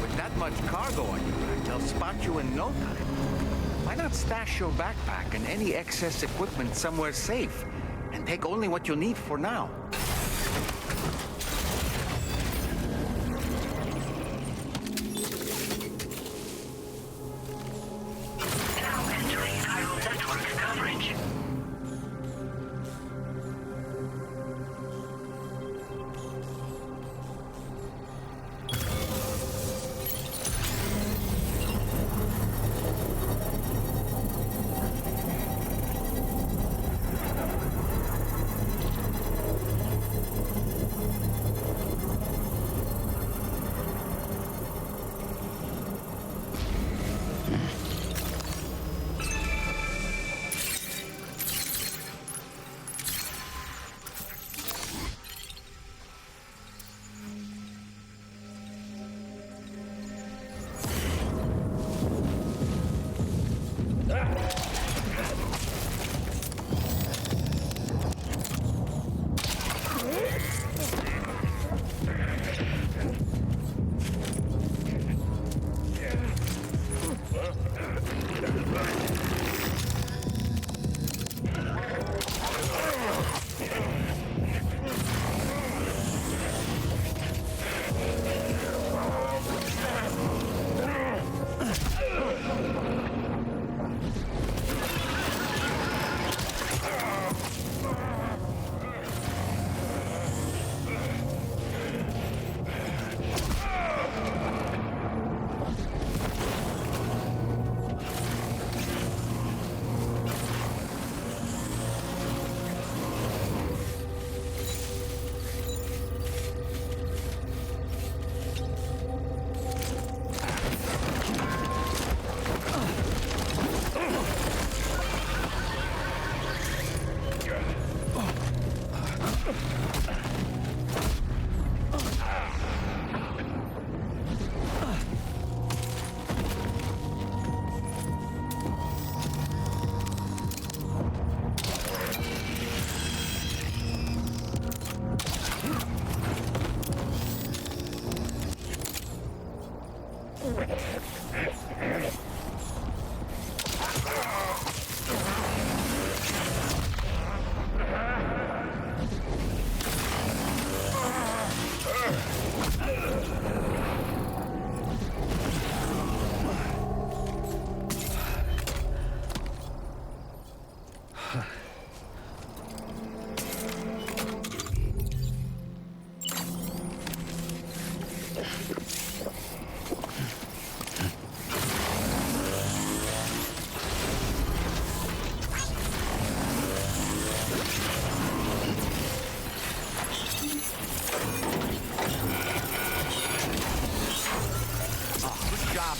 Speaker 4: With that much cargo on you, they'll spot you in no time. Why not stash your backpack and any excess equipment somewhere safe, and take only what you need for now?
Speaker 6: Now entering chiral network coverage.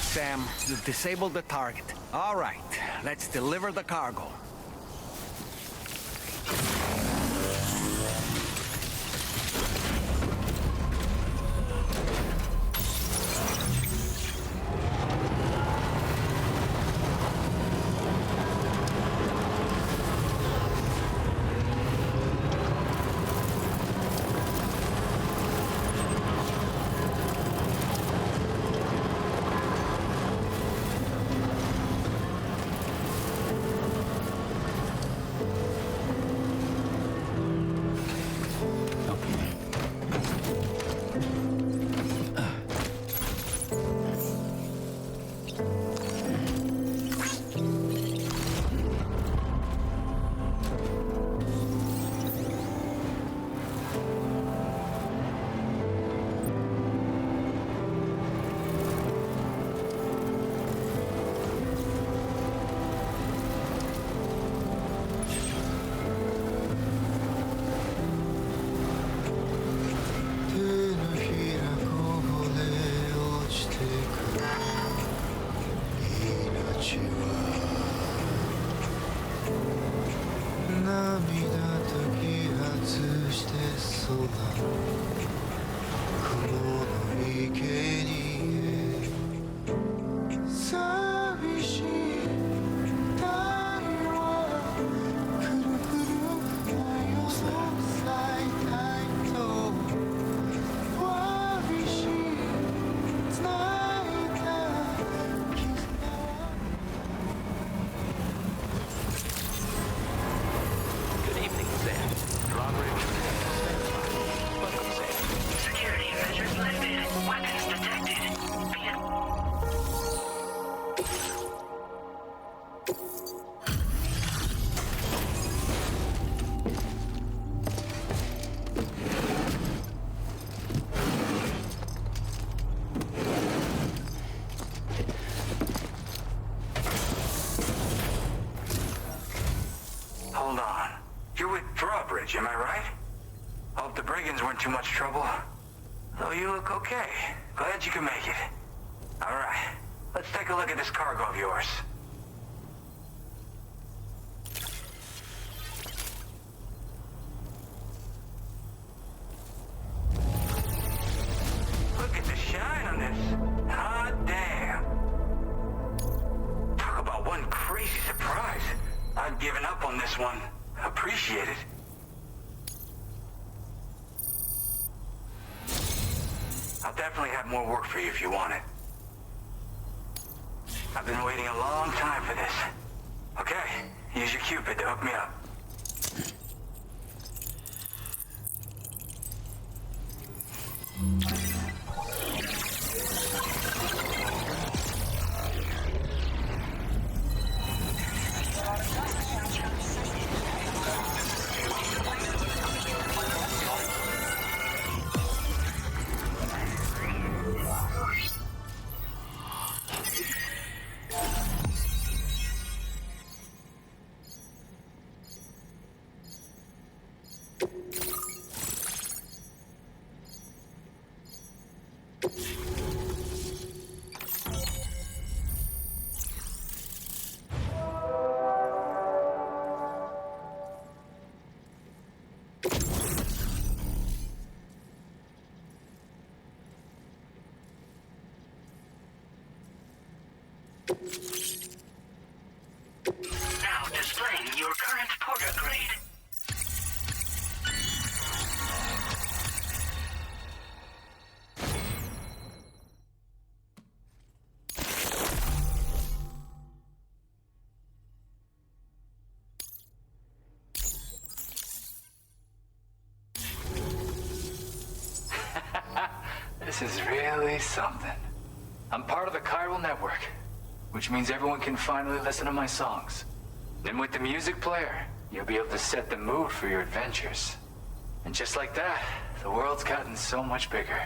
Speaker 4: Sam, you've disabled the target. All right, let's deliver the cargo.
Speaker 11: bridge, am I right? Hope the brigands weren't too much trouble. Though you look okay. Glad you can make it. All right, let's take a look at this cargo of yours. Look at the shine on this. Hot damn. Talk about one crazy surprise. I've given up on this one. Appreciate it. I'll definitely have more work for you if you want it. I've been waiting a long time for this. Okay, use your Cupid to hook me up.
Speaker 6: Now displaying your current porter grade.
Speaker 13: This is really something. I'm part of the chiral network, which means everyone can finally listen to my songs. Then with the music player, you'll be able to set the mood for your adventures. And just like that, the world's gotten so much bigger.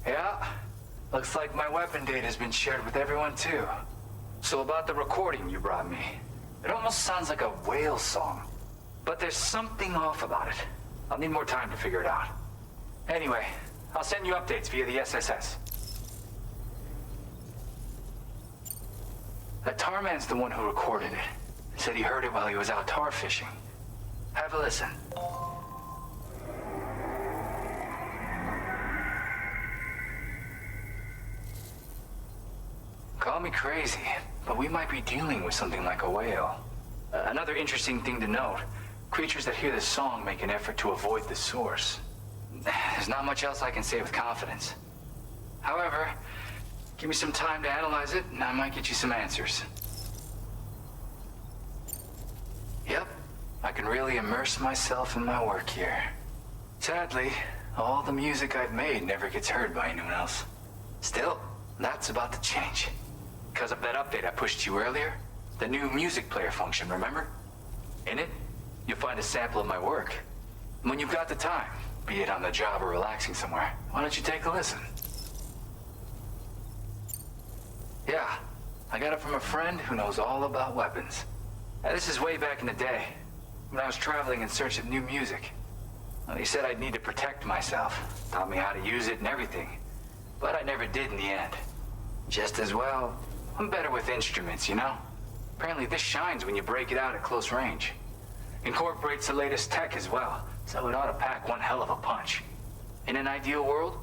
Speaker 13: Yeah, looks like my weapon data has been shared with everyone too. So about the recording you brought me, it almost sounds like a whale song. But there's something off about it. I'll need more time to figure it out. Anyway, I'll send you updates via the SSS. That tar man's the one who recorded it. Said he heard it while he was out tar fishing. Have a listen. Call me crazy, but we might be dealing with something like a whale. Another interesting thing to note, creatures that hear this song make an effort to avoid the source. There's not much else I can say with confidence. However, give me some time to analyze it, and I might get you some answers. Yep, I can really immerse myself in my work here. Sadly, all the music I've made never gets heard by anyone else. Still, that's about to change. Because of that update I pushed you earlier, the new music player function, remember? In it, you'll find a sample of my work. And when you've got the time, be it on the job or relaxing somewhere, why don't you take a listen? Yeah, I got it from a friend who knows all about weapons. This is way back in the day, when I was traveling in search of new music. Well, he said I'd need to protect myself, taught me how to use it and everything. But I never did in the end. Just as well, I'm better with instruments, you know? Apparently this shines when you break it out at close range. Incorporates the latest tech as well, so it ought to pack one hell of a punch. In an ideal world,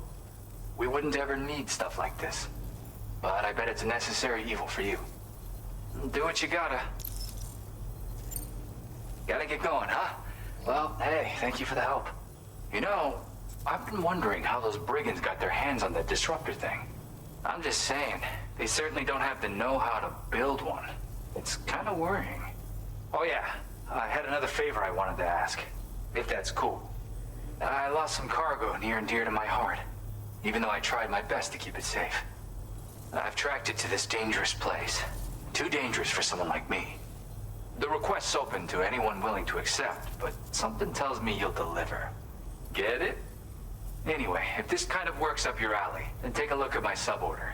Speaker 13: we wouldn't ever need stuff like this. But I bet it's a necessary evil for you. Do what you gotta. Gotta get going, huh? Well, hey, thank you for the help. You know, I've been wondering how those brigands got their hands on the disruptor thing. I'm just saying, they certainly don't have the know-how to build one. It's kind of worrying. Oh yeah, I had another favor I wanted to ask, if that's cool. I lost some cargo near and dear to my heart, even though I tried my best to keep it safe. I've tracked it to this dangerous place. Too dangerous for someone like me. The request's open to anyone willing to accept, but something tells me you'll deliver. Get it? Anyway, if this kind of works up your alley, then take a look at my suborder.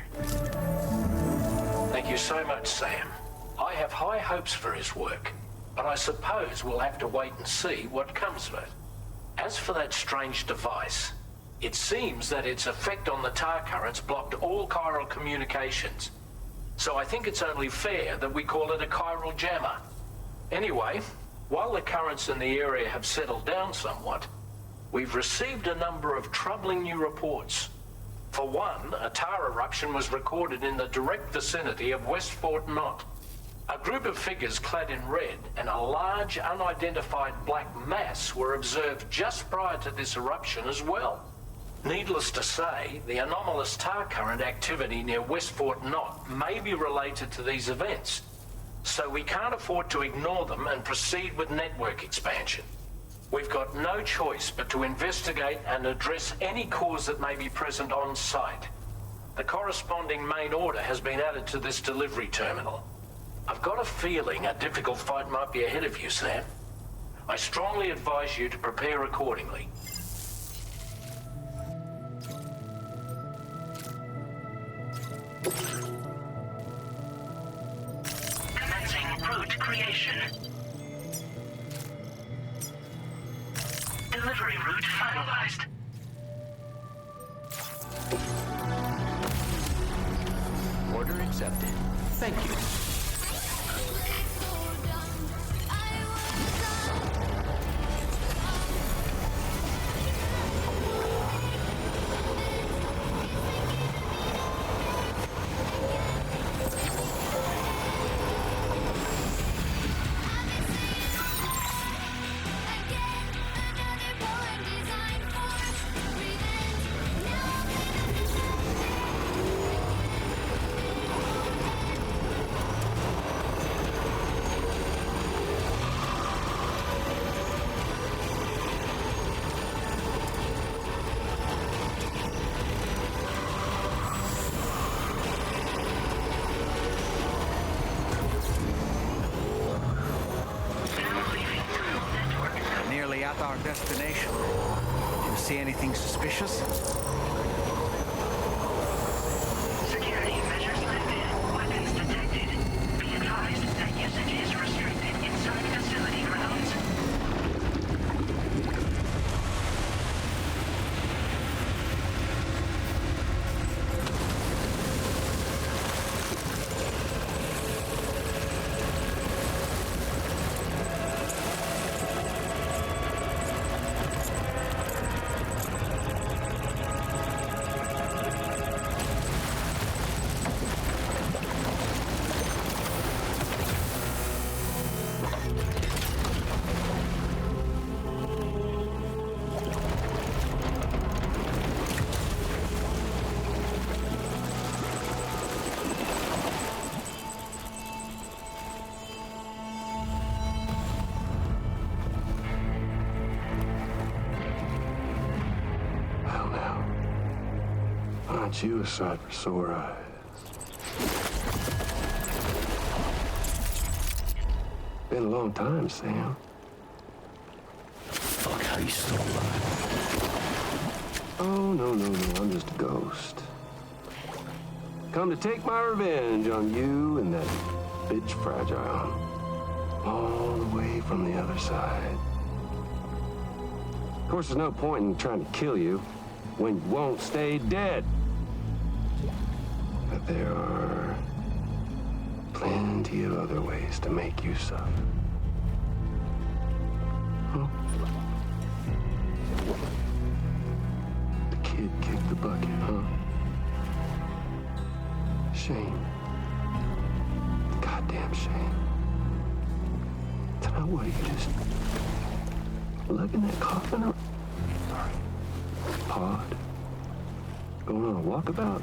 Speaker 3: Thank you so much, Sam. I have high hopes for his work, but I suppose we'll have to wait and see what comes of it. As for that strange device, it seems that its effect on the tar currents blocked all chiral communications. So I think it's only fair that we call it a chiral jammer. Anyway, while the currents in the area have settled down somewhat, we've received a number of troubling new reports. For one, a tar eruption was recorded in the direct vicinity of West Fort Knot. A group of figures clad in red and a large unidentified black mass were observed just prior to this eruption as well. Needless to say, the anomalous tar current activity near West Fort Knot may be related to these events, so we can't afford to ignore them and proceed with network expansion. We've got no choice but to investigate and address any cause that may be present on site. The corresponding main order has been added to this delivery terminal. I've got a feeling a difficult fight might be ahead of you, Sam. I strongly advise you to prepare accordingly.
Speaker 6: Commencing route creation. Delivery route finalized.
Speaker 13: Order accepted.
Speaker 4: Thank you. Nearly at our destination. Do you see anything suspicious?
Speaker 6: Security measures lifted. Weapons detected. Be advised that usage is restricted inside facility grounds.
Speaker 14: Aren't you a sight for sore eyes? Been a long time, Sam.
Speaker 2: Fuck, how you still alive?
Speaker 14: Oh, no, I'm just a ghost. Come to take my revenge on you and that bitch Fragile. All the way from the other side. Of course, there's no point in trying to kill you when you won't stay dead. But there are plenty of other ways to make you suffer. Huh? The kid kicked the bucket, huh? Shame. Goddamn shame. So now what, you just lugging that coffin up? Pod? Going on a walkabout?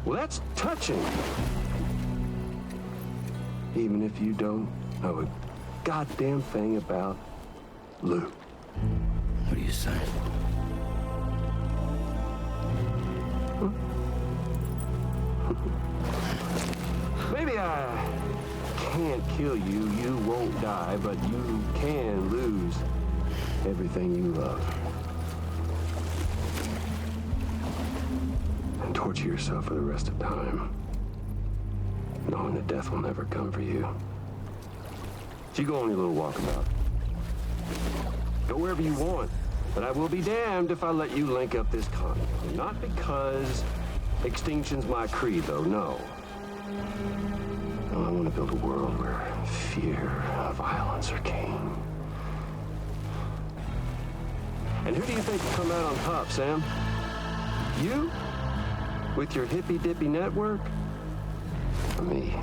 Speaker 14: Well, that's touching. Even if you don't know a goddamn thing about Lou.
Speaker 2: What are you saying?
Speaker 14: Huh? Maybe I can't kill you, you won't die, but you can lose everything you love. And torture yourself for the rest of time, knowing that death will never come for you. So you go on your little walkabout. Go wherever you want. But I will be damned if I let you link up this convoy. Not because extinction's my creed, though, no. No, I want to build a world where fear and violence are king. And who do you think will come out on top, Sam? You? With your hippy-dippy network? Or me?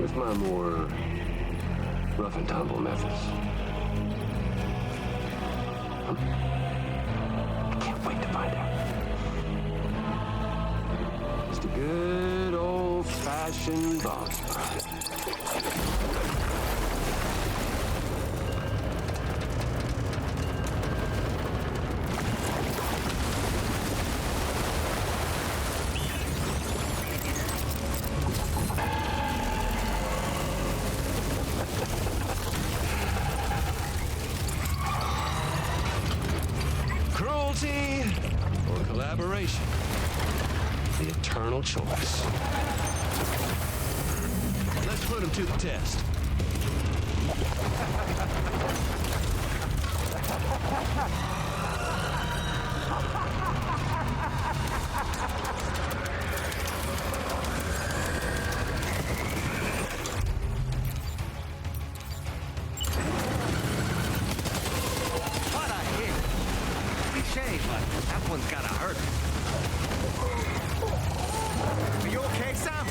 Speaker 14: With my more rough and tumble methods? I can't wait to find out. Just a good old-fashioned boss fight. Cruelty or collaboration? The eternal choice. Let's put him to the test.
Speaker 4: What a hit! Cliche, but that one's gotta hurt. Are you okay, Sam?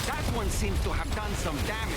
Speaker 4: That one seems to have done some damage.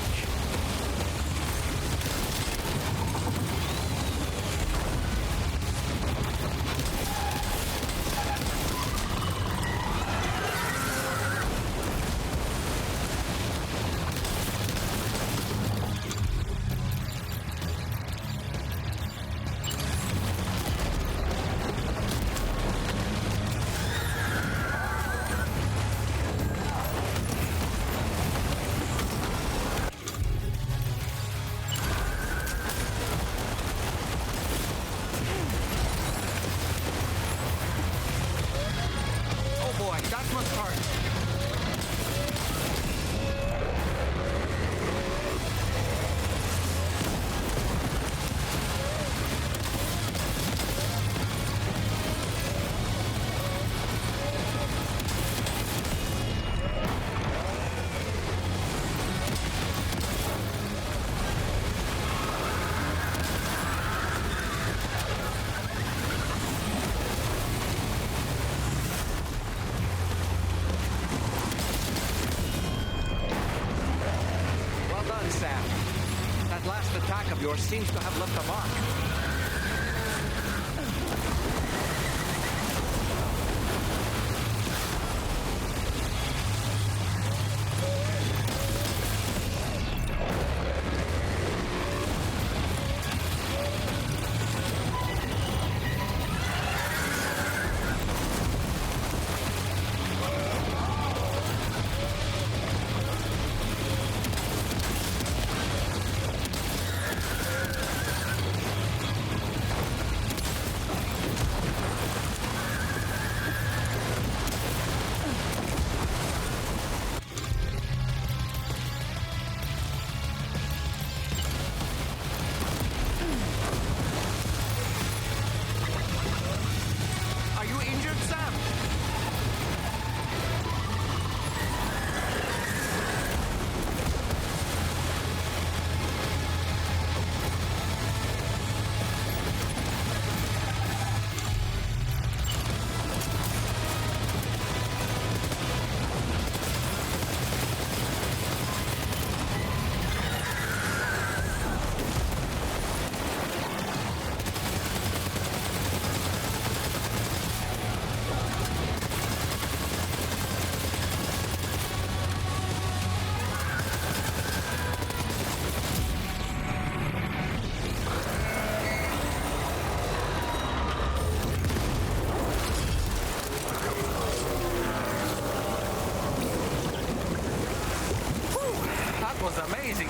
Speaker 4: last attack of yours seems to have left a mark.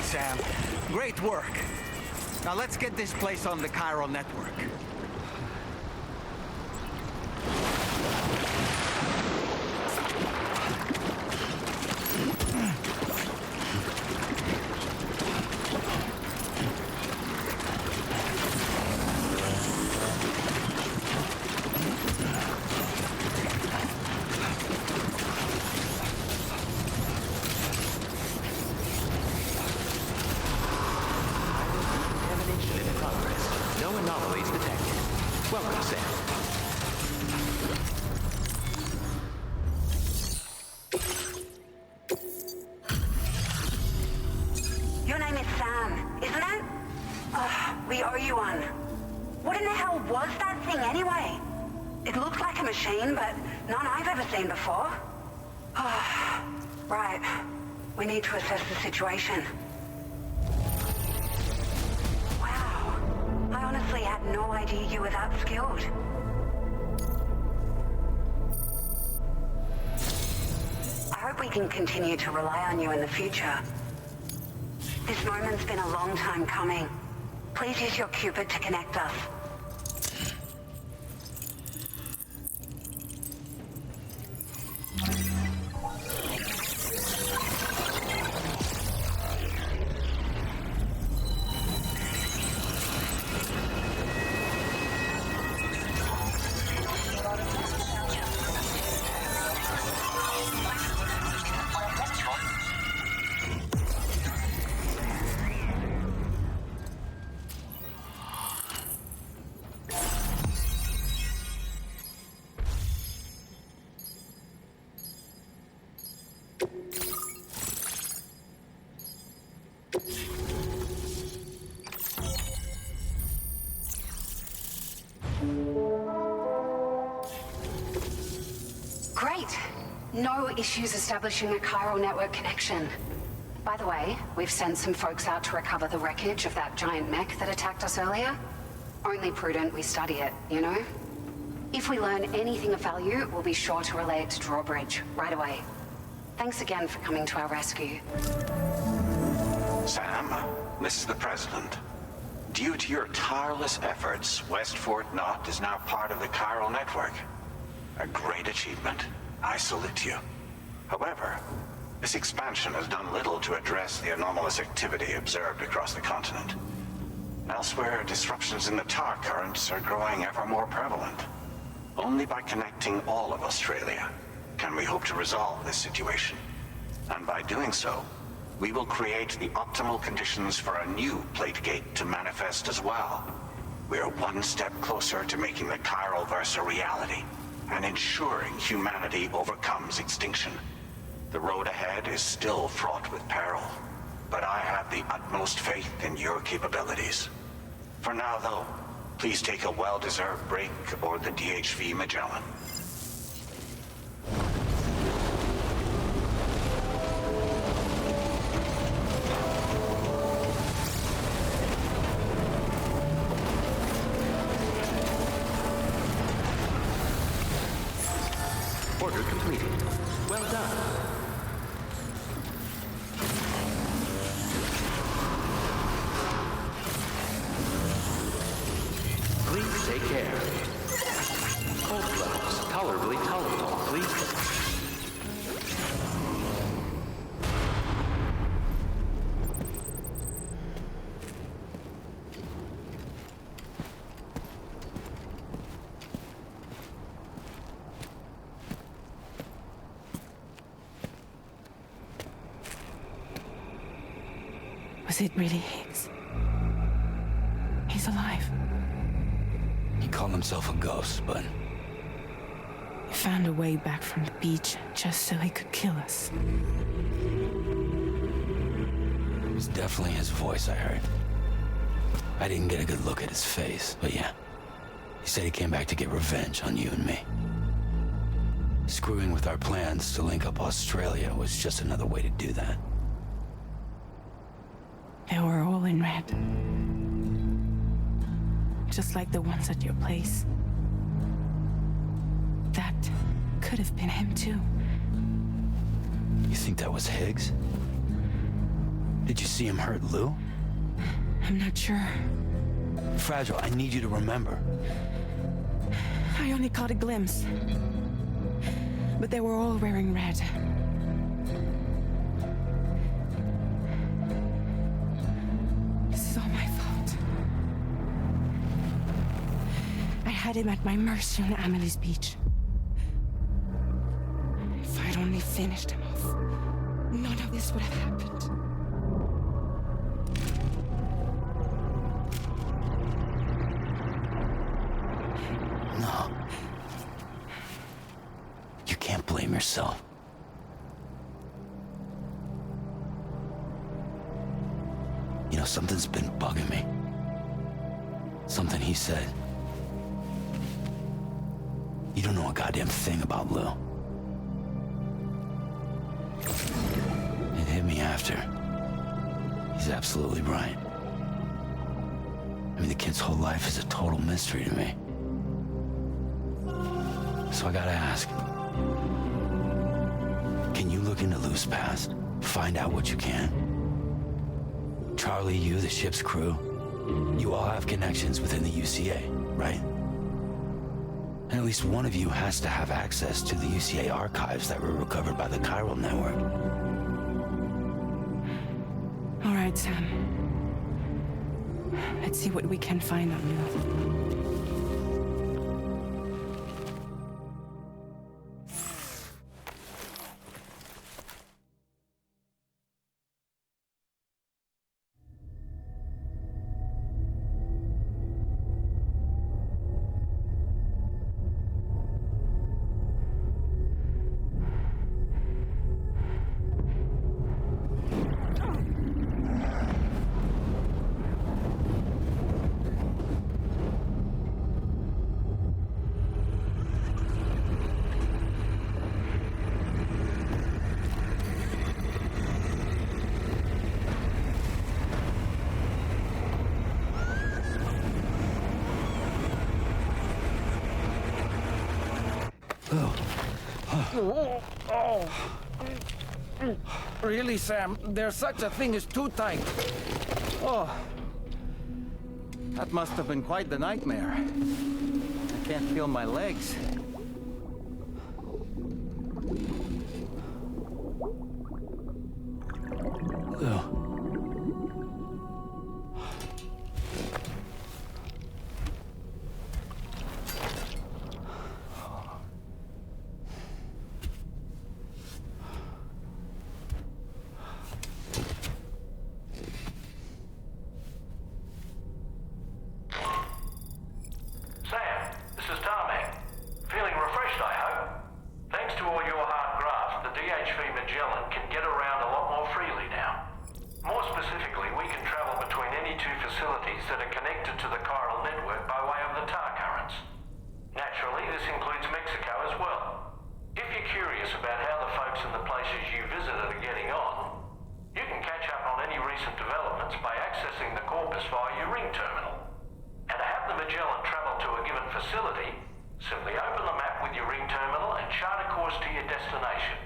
Speaker 4: Sam. Great work. Now let's get this place on the chiral network.
Speaker 6: Your name is Sam, isn't it? We owe you one. What in the hell was that thing anyway? It looked like a machine, but none I've ever seen before. Right. We need to assess the situation. Wow. I honestly had no idea you were that skilled. I hope we can continue to rely on you in the future. This moment's been a long time coming. Please use your Cupid to connect us.
Speaker 15: Great. No issues establishing a chiral network connection. By the way, we've sent some folks out to recover the wreckage of that giant mech that attacked us earlier. Only prudent we study it, you know? If we learn anything of value, we'll be sure to relay it to Drawbridge right away. Thanks again for coming to our rescue.
Speaker 16: Sam, this is the President. Due to your tireless efforts, West Fort Knot is now part of the chiral network. A great achievement. I salute you. However, this expansion has done little to address the anomalous activity observed across the continent. Elsewhere, disruptions in the tar currents are growing ever more prevalent. Only by connecting all of Australia can we hope to resolve this situation. And by doing so, we will create the optimal conditions for a new Plategate to manifest as well. We're one step closer to making the chiral verse a reality, and ensuring humanity overcomes extinction. The road ahead is still fraught with peril, but I have the utmost faith in your capabilities. For now, though, please take a well-deserved break aboard the DHV Magellan.
Speaker 14: Order completed. Well done. Please take care. Cold levels tolerably tolerable, please.
Speaker 1: Was it really Higgs? He's alive.
Speaker 2: He called himself a ghost, but
Speaker 1: He found a way back from the beach just so he could kill us.
Speaker 2: it was definitely his voice I heard. I didn't get a good look at his face, but yeah. He said he came back to get revenge on you and me. Screwing with our plans to link up Australia was just another way to do that.
Speaker 1: They were all in red. Just like the ones at your place. That could have been him too.
Speaker 2: You think that was Higgs? Did you see him hurt Lou?
Speaker 1: I'm not sure.
Speaker 2: Fragile, I need you to remember.
Speaker 1: I only caught a glimpse. But they were all wearing red. This is all my fault. I had him at my mercy on Amelie's beach. If I'd only finished him off, none of this would have happened.
Speaker 2: No. You can't blame yourself. You know, something's been bugging me. Something he said. You don't know a goddamn thing about Lou. It hit me after. He's absolutely right. I mean, the kid's whole life is a total mystery to me. So I gotta ask. Can you look into Lou's past? Find out what you can? Charlie, you, the ship's crew, you all have connections within the UCA, right? And at least one of you has to have access to the UCA archives that were recovered by the Chiral Network.
Speaker 1: All right, Sam. Let's see what we can find on Lou.
Speaker 4: Really, Sam? There's such a thing as too tight. Oh. That must have been quite the nightmare. I can't feel my legs.
Speaker 2: Lou.
Speaker 3: facilities that are connected to the chiral network by way of the tar currents. Naturally, this includes Mexico as well. If you're curious about how the folks in the places you visited are getting on, you can catch up on any recent developments by accessing the Corpus via your ring terminal. And to have the Magellan travel to a given facility, simply open the map with your ring terminal and chart a course to your destination.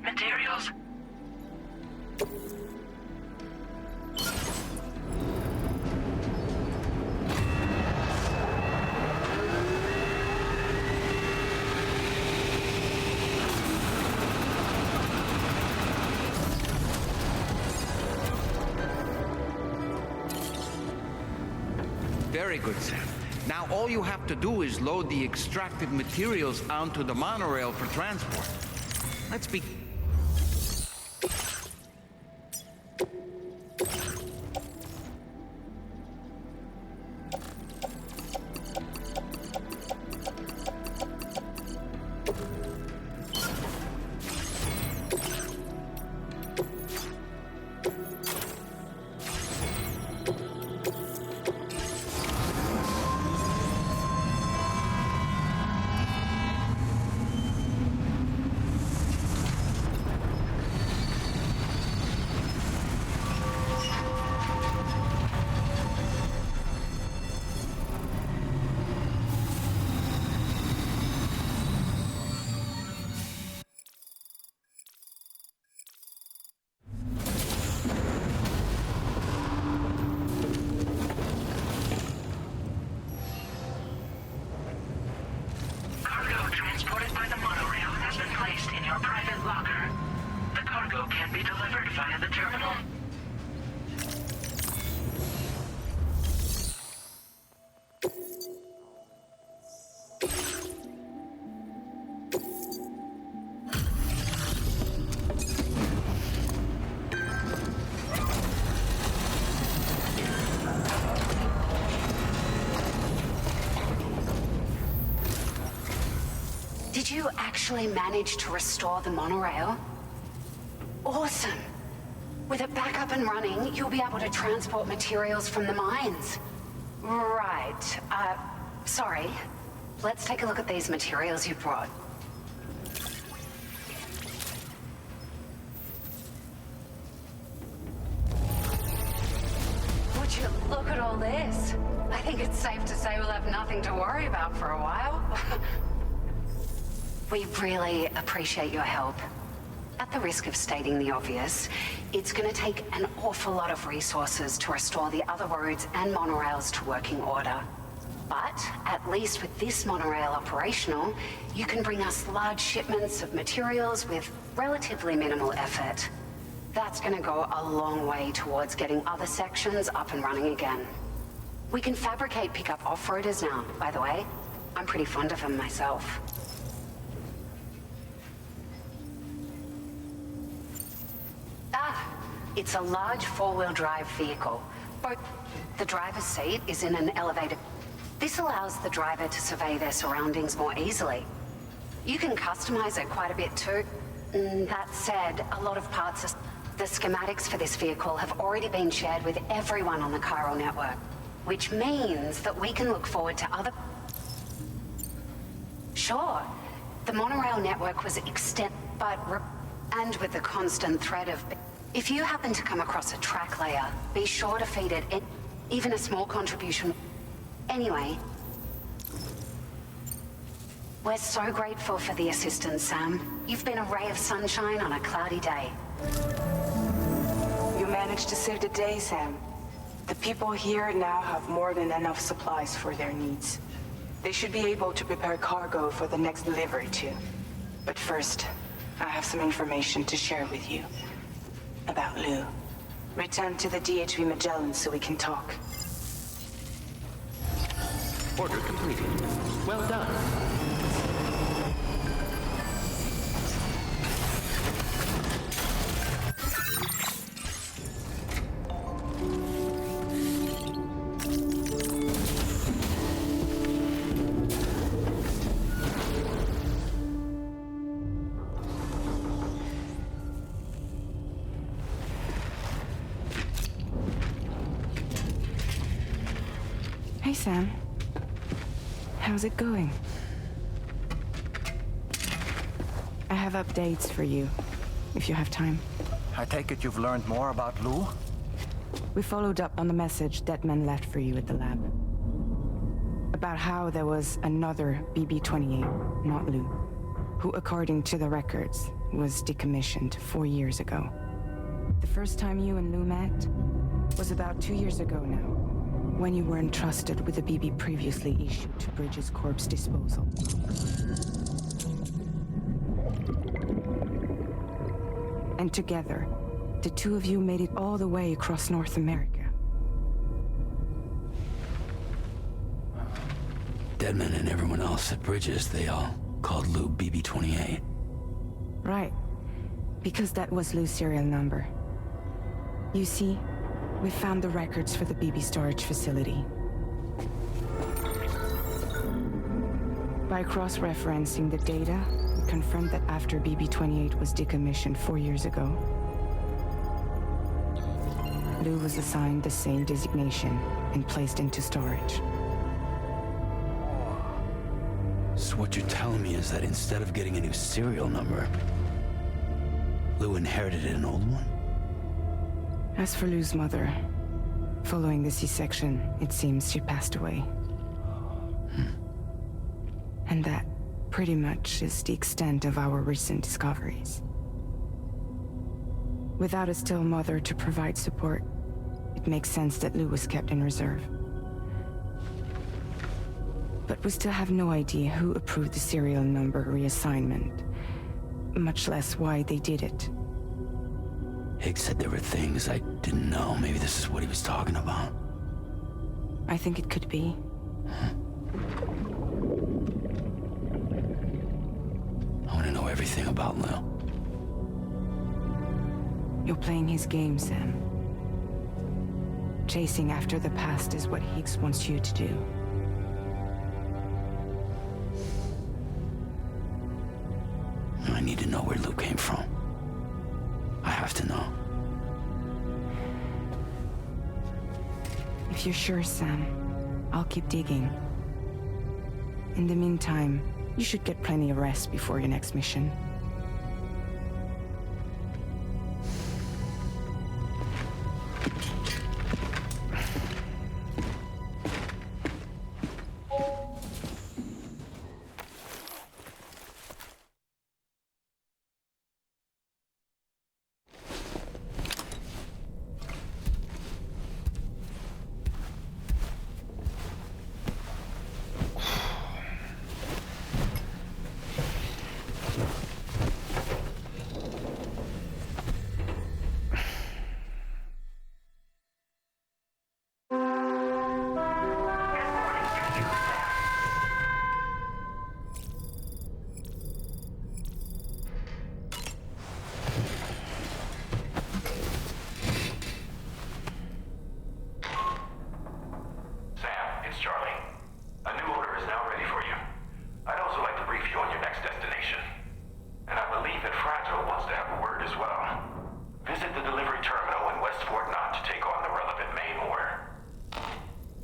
Speaker 11: Materials.
Speaker 4: Very good, Sam. Now all you have to do is load the extracted materials onto the monorail for transport. Let's be...
Speaker 11: Transported by the monorail has been placed in your private locker. The cargo can be delivered via the terminal.
Speaker 15: Did you actually manage to restore the monorail? Awesome. With it back up and running, you'll be able to transport materials from the mines. Right. sorry. Let's take a look at these materials you brought. Would you look at all this? I think it's safe to say we'll have nothing to worry about for a while. We really appreciate your help. At the risk of stating the obvious, it's going to take an awful lot of resources to restore the other roads and monorails to working order. But at least with this monorail operational, you can bring us large shipments of materials with relatively minimal effort. That's going to go a long way towards getting other sections up and running again. We can fabricate pickup off-roaders now, by the way. I'm pretty fond of them myself. It's a large four-wheel drive vehicle. Both the driver's seat is in an elevated. This allows the driver to survey their surroundings more easily. You can customize it quite a bit too. That said, a lot of parts of the schematics for this vehicle have already been shared with everyone on the Chiral network, which means that we can look forward to other... Sure, the monorail network was and with the constant threat of... If you happen to come across a track layer, be sure to feed it in. Even a small contribution. Anyway, we're so grateful for the assistance, Sam. You've been a ray of sunshine on a cloudy day.
Speaker 1: You managed to save the day, Sam. The people here now have more than enough supplies for their needs. They should be able to prepare cargo for the next delivery too. But first, I have some information to share with you. About Lou. Return to the DHV Magellan so we can talk.
Speaker 17: Order completed. Well done.
Speaker 1: Hey, Sam. How's it going? I have updates for you, if you have time.
Speaker 4: I take it you've learned more about Lou?
Speaker 1: We followed up on the message Deadman left for you at the lab. About how there was another BB-28, not Lou, who, according to the records, was decommissioned 4 years ago. The first time you and Lou met was about 2 years ago now, when you were entrusted with the BB previously issued to Bridges Corp's disposal. And together, the two of you made it all the way across North America.
Speaker 2: Deadman and everyone else at Bridges, they all called Lou BB-28.
Speaker 1: Right, because that was Lou's serial number. You see, we found the records for the BB storage facility. By cross-referencing the data, we confirmed that after BB-28 was decommissioned 4 years ago, Lou was assigned the same designation and placed into storage.
Speaker 2: So what you're telling me is that instead of getting a new serial number, Lou inherited an old one?
Speaker 1: As for Lou's mother, following the C-section, it seems she passed away. And that pretty much is the extent of our recent discoveries. Without a still mother to provide support, it makes sense that Lou was kept in reserve. But we still have no idea who approved the serial number reassignment, much less why they did it.
Speaker 2: Higgs said there were things I didn't know. Maybe this is what he was talking about.
Speaker 1: I think it could be.
Speaker 2: I want to know everything about Lou.
Speaker 1: You're playing his game, Sam. Chasing after the past is what Higgs wants you to do.
Speaker 2: I need to know where Lou came from. I have to know.
Speaker 1: If you're sure, Sam, I'll keep digging. In the meantime, you should get plenty of rest before your next mission.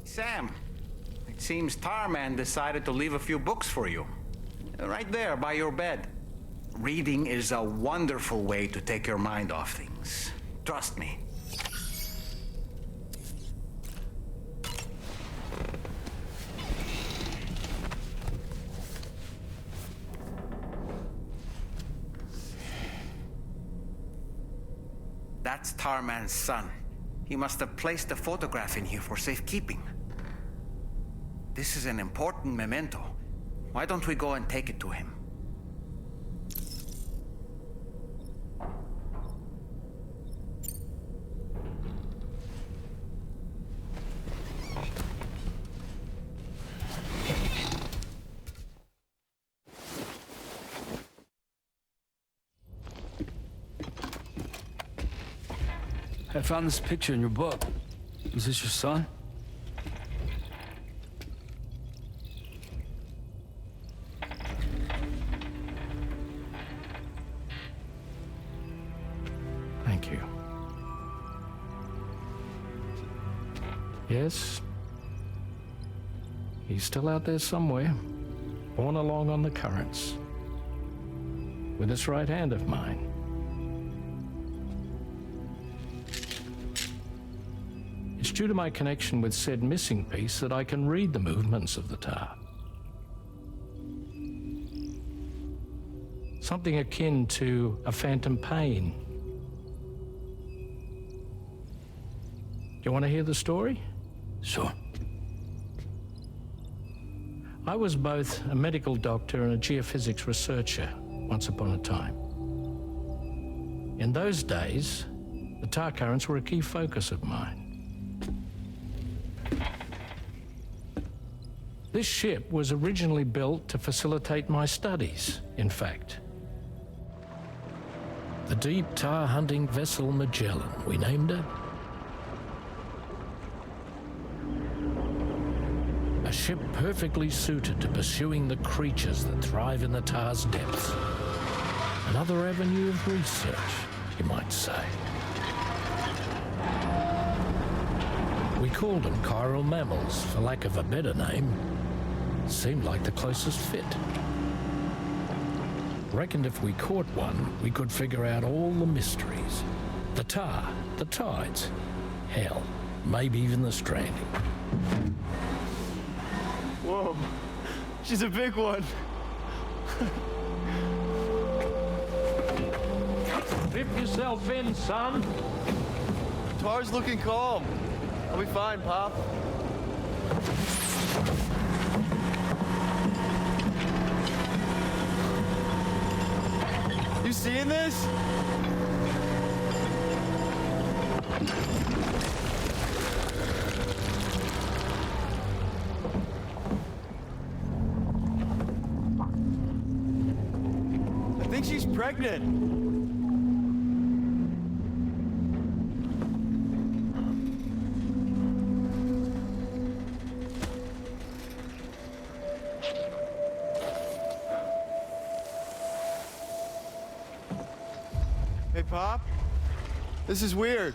Speaker 4: Sam, it seems Tarman decided to leave a few books for you. Right there, by your bed. Reading is a wonderful way to take your mind off things. Trust me. That's Tarman's son. He must have placed a photograph in here for safekeeping. This is an important memento. Why don't we go and take it to him?
Speaker 2: I found this picture in your book. Is this your son?
Speaker 3: Thank you. Yes. He's still out there somewhere, borne along on the currents, with this right hand of mine. It's due to my connection with said missing piece that I can read the movements of the tar. Something akin to a phantom pain. Do you want to hear the story?
Speaker 2: Sure.
Speaker 3: I was both a medical doctor and a geophysics researcher once upon a time. In those days, the tar currents were a key focus of mine. This ship was originally built to facilitate my studies, in fact. The deep tar hunting vessel Magellan, we named it. A ship perfectly suited to pursuing the creatures that thrive in the tar's depths. Another avenue of research, you might say. We called them chiral mammals, for lack of a better name. Seemed like the closest fit. Reckoned if we caught one, we could figure out all the mysteries. The tar, the tides, hell, maybe even the stranding.
Speaker 18: Whoa, she's a big one.
Speaker 3: Dip yourself in, son.
Speaker 18: Tar's looking calm. I'll be fine, Pop. You seeing this? I think she's pregnant. Hey, Pop. This is weird.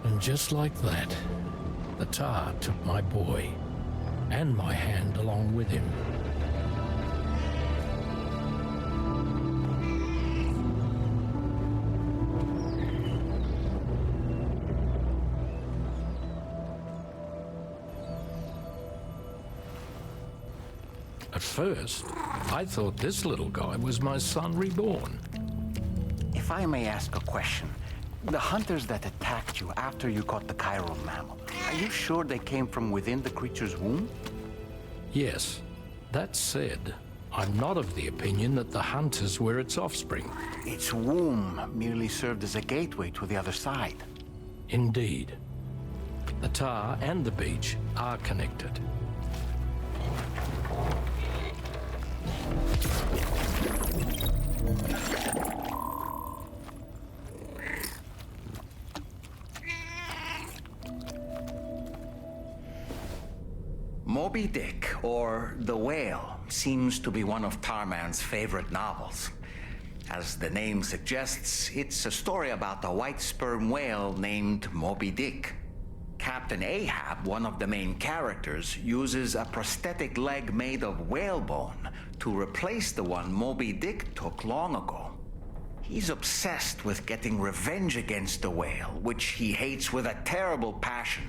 Speaker 3: And just like that, the tar took my boy, and my hand along with him. At first, I thought this little guy was my son reborn.
Speaker 4: If I may ask a question, the hunters that attacked you after you caught the chiral mammal, are you sure they came from within the creature's womb?
Speaker 3: Yes. That said, I'm not of the opinion that the hunters were its offspring.
Speaker 4: Its womb merely served as a gateway to the other side.
Speaker 3: Indeed. The tar and the beach are connected.
Speaker 4: Moby Dick, or The Whale, seems to be one of Tarman's favorite novels. As the name suggests, it's a story about a white sperm whale named Moby Dick. Captain Ahab, one of the main characters, uses a prosthetic leg made of whalebone to replace the one Moby Dick took long ago. He's obsessed with getting revenge against the whale, which he hates with a terrible passion,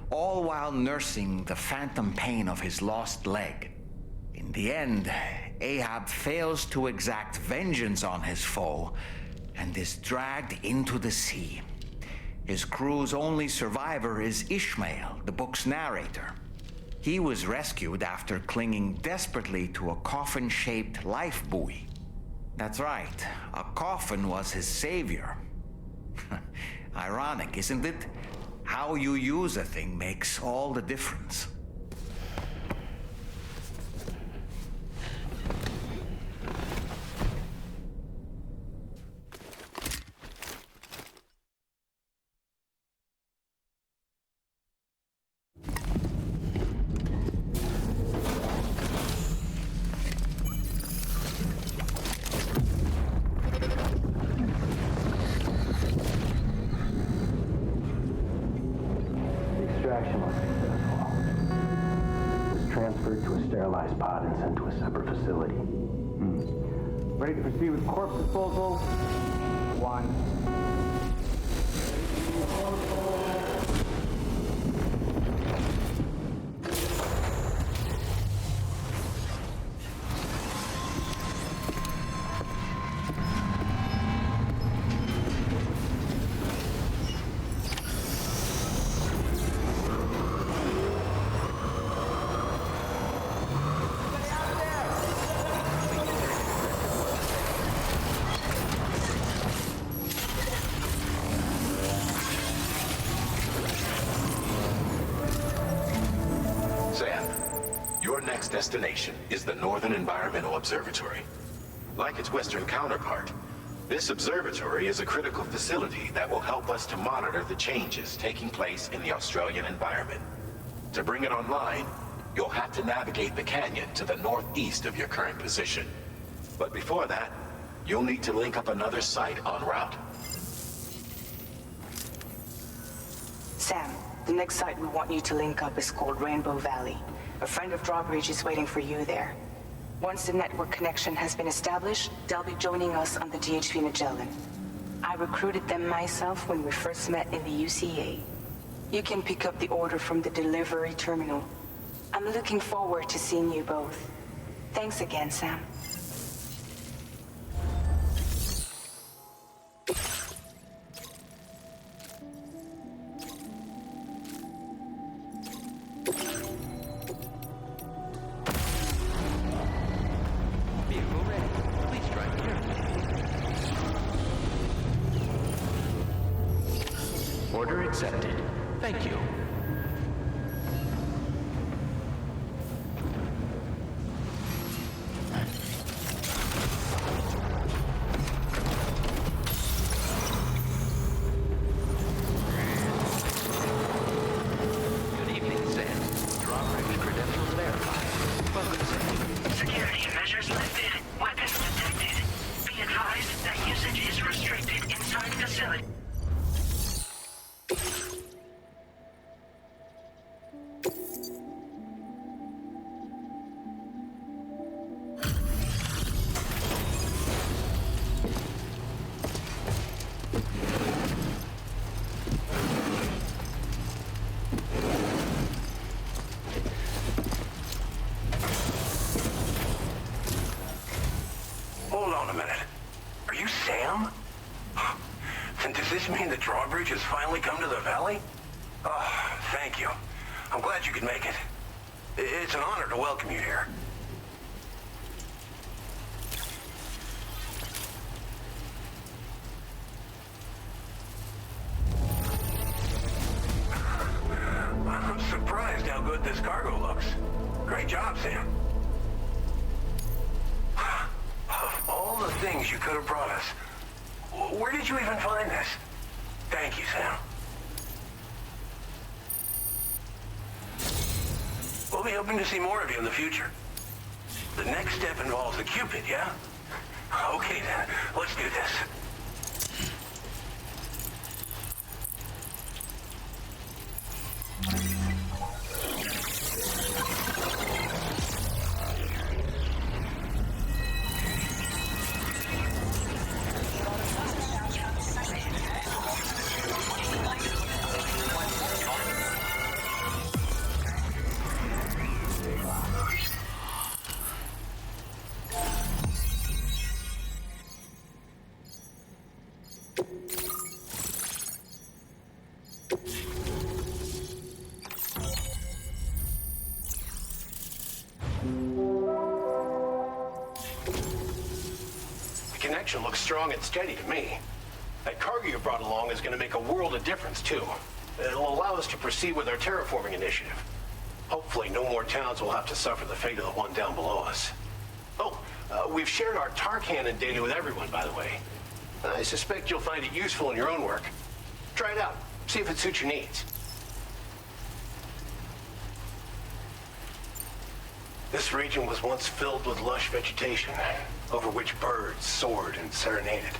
Speaker 4: all while nursing the phantom pain of his lost leg. In the end, Ahab fails to exact vengeance on his foe and is dragged into the sea. His crew's only survivor is Ishmael, the book's narrator. He was rescued after clinging desperately to a coffin-shaped life buoy. That's right, a coffin was his savior. Ironic, isn't it? How you use a thing makes all the difference.
Speaker 19: Extraction was successful. It was transferred to a sterilized pod and sent to a separate facility.
Speaker 20: Ready to proceed with corpse disposal? 1.
Speaker 16: Your next destination is the Northern Environmental Observatory. Like its Western counterpart, this observatory is a critical facility that will help us to monitor the changes taking place in the Australian environment. To bring it online, you'll have to navigate the canyon to the northeast of your current position. But before that, you'll need to link up another site en route.
Speaker 1: Sam, the next site we want you to link up is called Rainbow Valley. A friend of Drawbridge is waiting for you there. Once the network connection has been established, they'll be joining us on the DHV Magellan. I recruited them myself when we first met in the UCA. You can pick up the order from the delivery terminal. I'm looking forward to seeing you both. Thanks again, Sam.
Speaker 17: Vehicle ready. Please drive carefully. Order accepted. Thank you. Good evening, Sam. Drawbridge credentials verified. Welcome, Sam.
Speaker 6: Security measures lifted. Weapons detected. Be advised that usage is restricted inside facility.
Speaker 11: Hold on a minute. Are you Sam? Then does this mean the drawbridge has finally come to the valley? Oh, thank you. I'm glad you could make it. It's an honor to welcome you here. I'm surprised how good this cargo looks. Great job, Sam. Of all the things you could have brought us, where did you even find this? Thank you, Sam. We'll be hoping to see more of you in the future. The next step involves the Cupid, yeah? Okay then, let's do this.
Speaker 21: The connection looks strong and steady to me. That cargo you brought along is going to make a world of difference, too. It'll allow us to proceed with our terraforming initiative. Hopefully, no more towns will have to suffer the fate of the one down below us. Oh, we've shared our tar cannon data with everyone, by the way. I suspect you'll find it useful in your own work. Try it out. See if it suits your needs. This region was once filled with lush vegetation, over which birds soared and serenaded,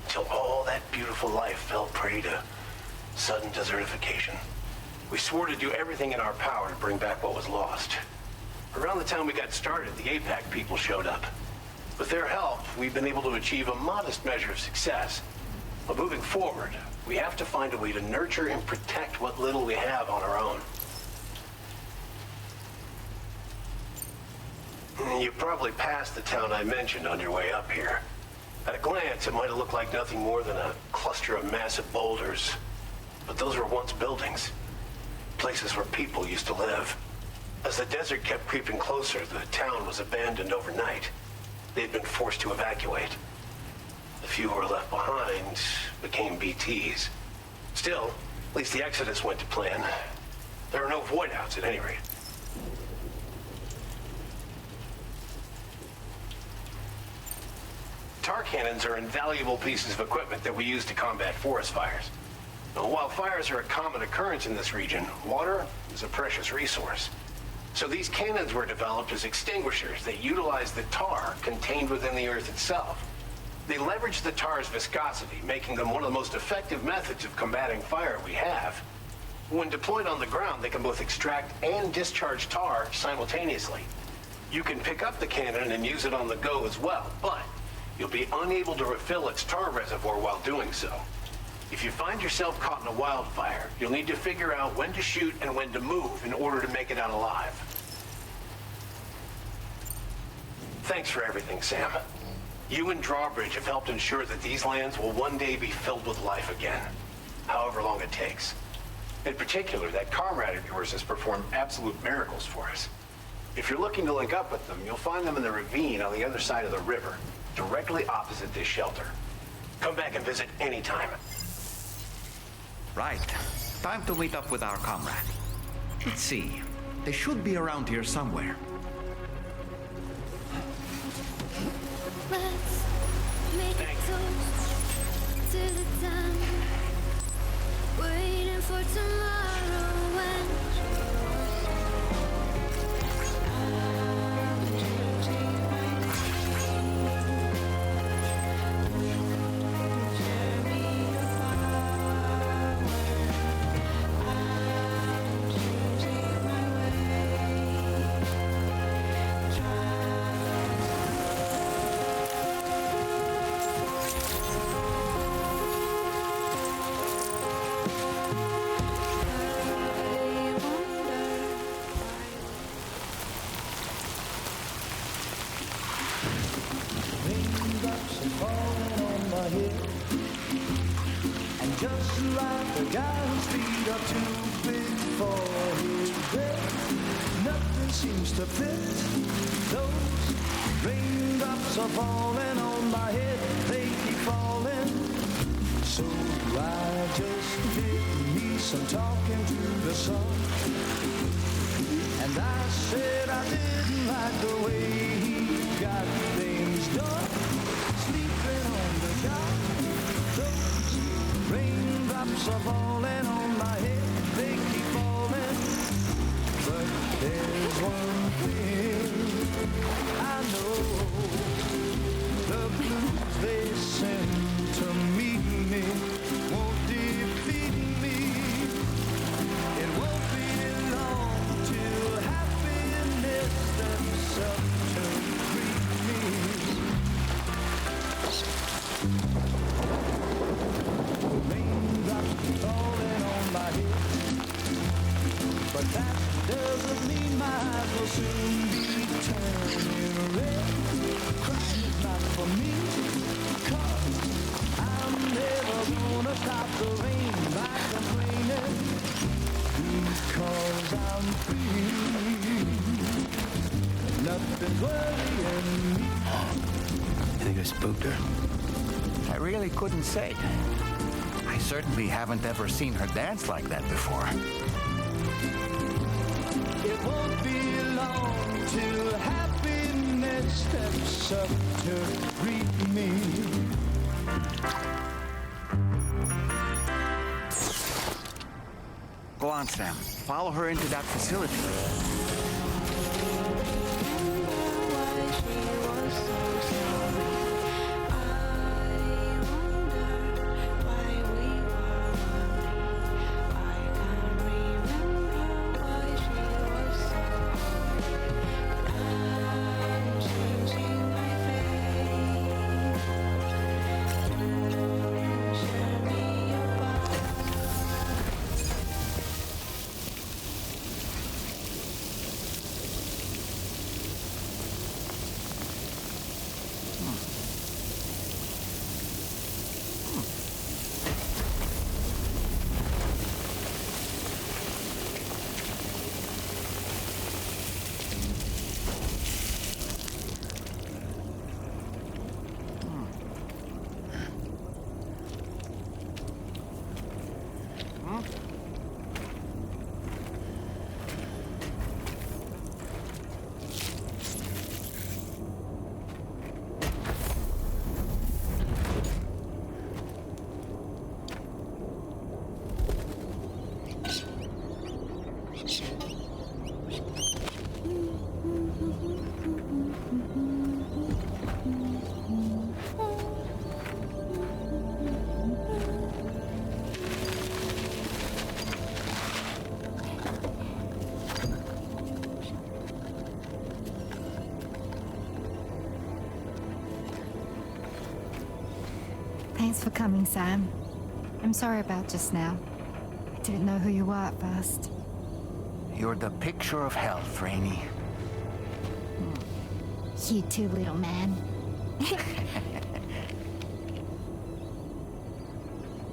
Speaker 21: until all that beautiful life fell prey to sudden desertification. We swore to do everything in our power to bring back what was lost. Around the time we got started, the APAC people showed up. With their help, we've been able to achieve a modest measure of success. But moving forward, we have to find a way to nurture and protect what little we have on our own. You probably passed the town I mentioned on your way up here. At a glance, it might have looked like nothing more than a cluster of massive boulders. But those were once buildings. Places where people used to live. As the desert kept creeping closer, the town was abandoned overnight. They'd been forced to evacuate. The few who were left behind became BTs. Still, at least the exodus went to plan. There are no void-outs at any rate. Tar cannons are invaluable pieces of equipment that we use to combat forest fires. Now, while fires are a common occurrence in this region, water is a precious resource. So these cannons were developed as extinguishers that utilize the tar contained within the earth itself. They leverage the tar's viscosity, making them one of the most effective methods of combating fire we have. When deployed on the ground, they can both extract and discharge tar simultaneously. You can pick up the cannon and use it on the go as well, but you'll be unable to refill its tar reservoir while doing so. If you find yourself caught in a wildfire, you'll need to figure out when to shoot and when to move in order to make it out alive. Thanks for everything, Sam. You and Drawbridge have helped ensure that these lands will one day be filled with life again, however long it takes. In particular, that comrade of yours has performed absolute miracles for us. If you're looking to link up with them, you'll find them in the ravine on the other side of the river, directly opposite this shelter. Come back and visit anytime.
Speaker 7: Right. Time to meet up with our comrade. Let's see. They should be around here somewhere.
Speaker 22: Let's make a toast to the time. Waiting for tomorrow when
Speaker 23: just like a guy whose feet are too big for his bed. Nothing seems to fit. Those raindrops are falling on my head. They keep falling. So I just did me some talking to the sun. And I said I didn't like the way he got things done. Sleeping on the dock. Raindrops are falling on my head, they keep falling. But there's one thing I know. The blues they send to meet me won't defeat me. It won't be long till happiness steps up to greet me. Falling on my head, but that doesn't mean my eyes will soon be turning red. Crying is not for me, 'cause I'm never gonna stop the rain by complaining, because I'm free. Nothing's worrying me.
Speaker 10: You think I spooked her?
Speaker 7: I really couldn't say. I certainly haven't ever seen her dance like that before.
Speaker 23: It won't be long till happiness steps up to greet me.
Speaker 7: Go on, Sam. Follow her into that facility.
Speaker 24: Thanks for coming, Sam. I'm sorry about just now. I didn't know who you were at first.
Speaker 7: You're the picture of health, Rainey.
Speaker 24: You too, little man.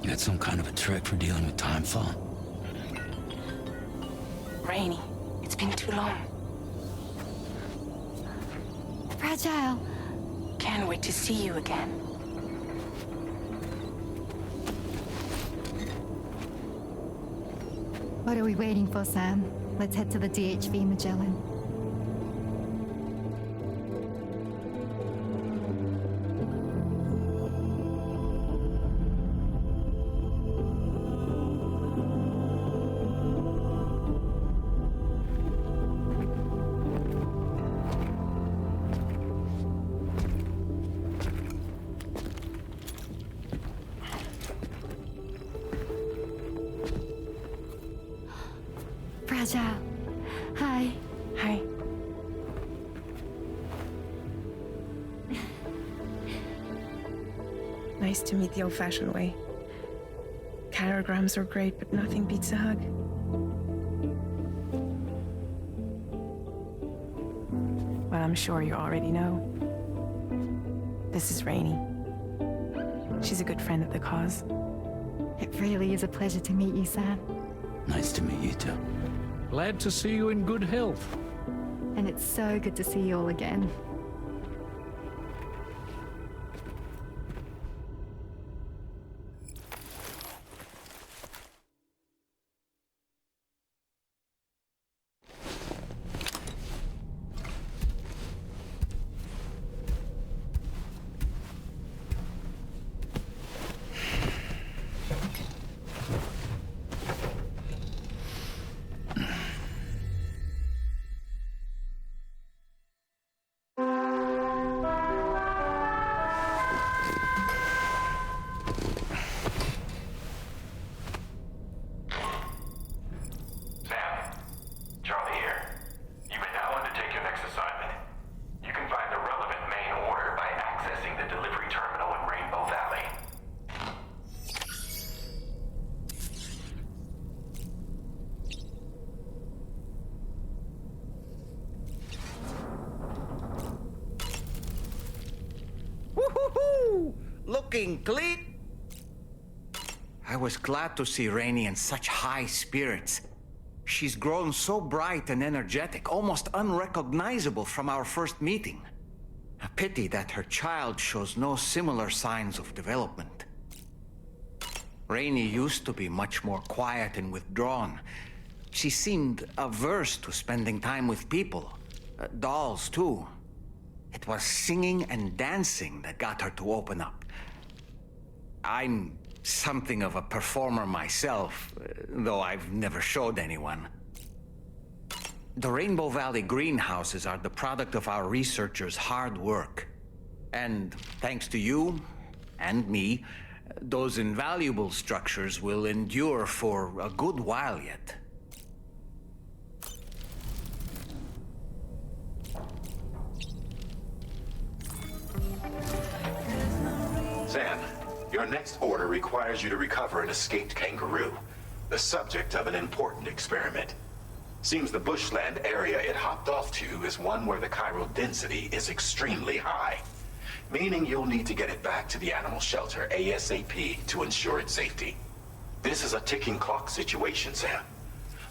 Speaker 2: You got some kind of a trick for dealing with timefall?
Speaker 1: Rainy, it's been too long.
Speaker 24: Fragile.
Speaker 1: Can't wait to see you again.
Speaker 24: What are we waiting for, Sam? Let's head to the DHV Magellan. Fragile. Hi.
Speaker 1: Hi. Nice to meet the old-fashioned way. Catagrams are great, but nothing beats a hug. Well, I'm sure you already know. This is Rainy. She's a good friend of the cause.
Speaker 24: It really is a pleasure to meet you, Sam.
Speaker 2: Nice to meet you too.
Speaker 3: Glad to see you in good health.
Speaker 24: And it's so good to see you all again.
Speaker 4: Looking clean. I was glad to see Rainy in such high spirits. She's grown so bright and energetic, almost unrecognizable from our first meeting. A pity that her child shows no similar signs of development. Rainy used to be much more quiet and withdrawn. She seemed averse to spending time with people. Dolls, too. It was singing and dancing that got her to open up. I'm something of a performer myself, though I've never showed anyone. The Rainbow Valley greenhouses are the product of our researchers' hard work. And thanks to you and me, those invaluable structures will endure for a good while yet.
Speaker 16: Sam, your next order requires you to recover an escaped kangaroo, the subject of an important experiment. Seems the bushland area it hopped off to is one where the chiral density is extremely high, meaning you'll need to get it back to the animal shelter ASAP to ensure its safety. This is a ticking clock situation, Sam.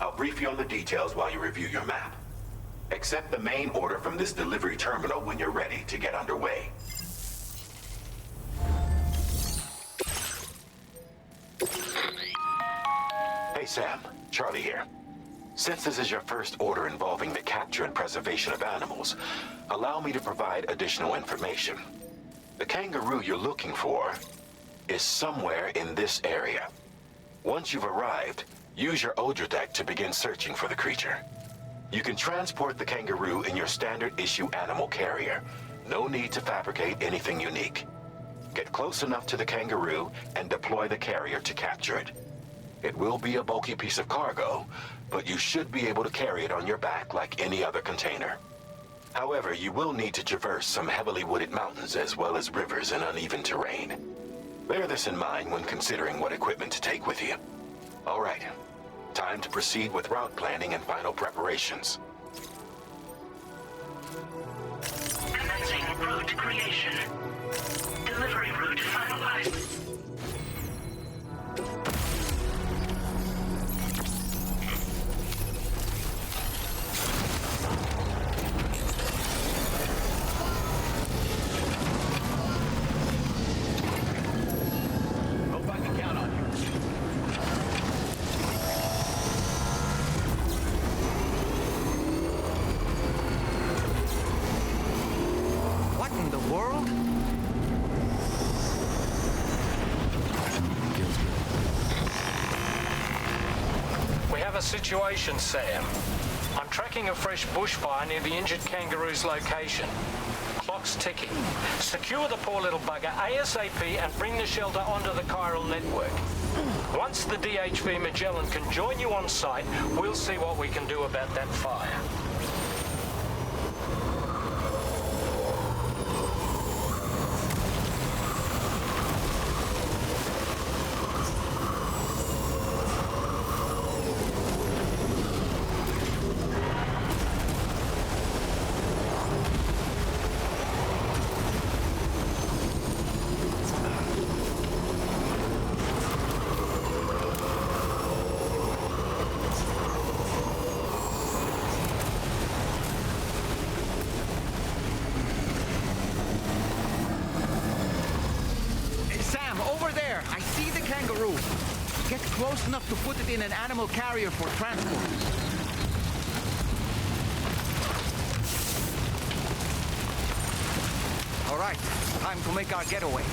Speaker 16: I'll brief you on the details while you review your map. Accept the main order from this delivery terminal when you're ready to get underway. Hey Sam, Charlie here. Since this is your first order involving the capture and preservation of animals, allow me to provide additional information. The kangaroo you're looking for is somewhere in this area. Once you've arrived, use your Odradek to begin searching for the creature. You can transport the kangaroo in your standard issue animal carrier. No need to fabricate anything unique. Get close enough to the kangaroo and deploy the carrier to capture it. It will be a bulky piece of cargo, but you should be able to carry it on your back like any other container. However, you will need to traverse some heavily wooded mountains as well as rivers and uneven terrain. Bear this in mind when considering what equipment to take with you. All right, time to proceed with route planning and final preparations.
Speaker 6: creation. Delivery route finalized.
Speaker 21: Hope I can count on you.
Speaker 4: What in the world?
Speaker 3: We have a situation, Sam. I'm tracking a fresh bushfire near the injured kangaroo's location. Clock's ticking. Secure the poor little bugger ASAP and bring the shelter onto the chiral network. Once the DHV Magellan can join you on site, we'll see what we can do about that fire.
Speaker 4: Sam, over there! I see the kangaroo! Get close enough to put it in an animal carrier for transport. All right, time to make our getaway.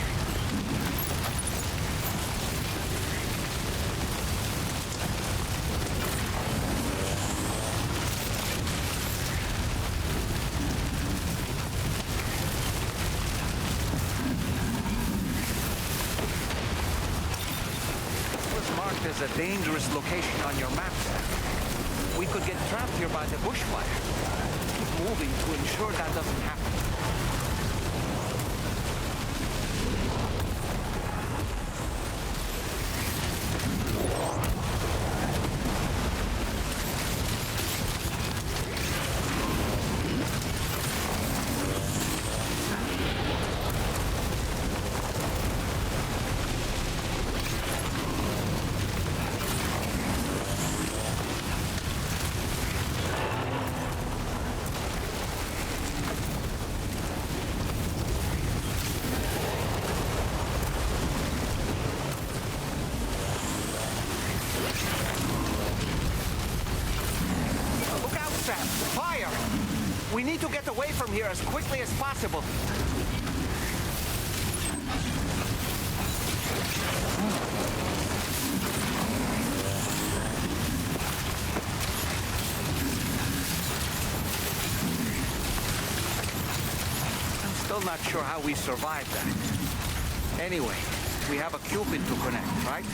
Speaker 4: Marked as a dangerous location on your map, Sam. We could get trapped here by the bushfire. Keep moving to ensure that doesn't happen. Fire! We need to get away from here as quickly as possible. I'm still not sure how we survived that. Anyway, we have a Cupid to connect, right?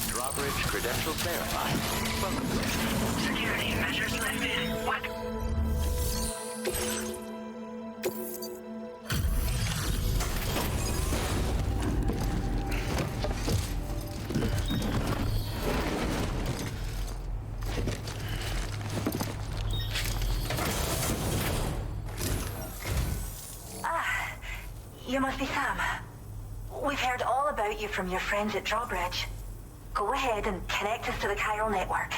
Speaker 17: Drawbridge credentials verified. Welcome.
Speaker 6: Security measures lifted. What? You must be Sam. We've heard all about you from your friends at Drawbridge. Go ahead and connect us to the chiral network.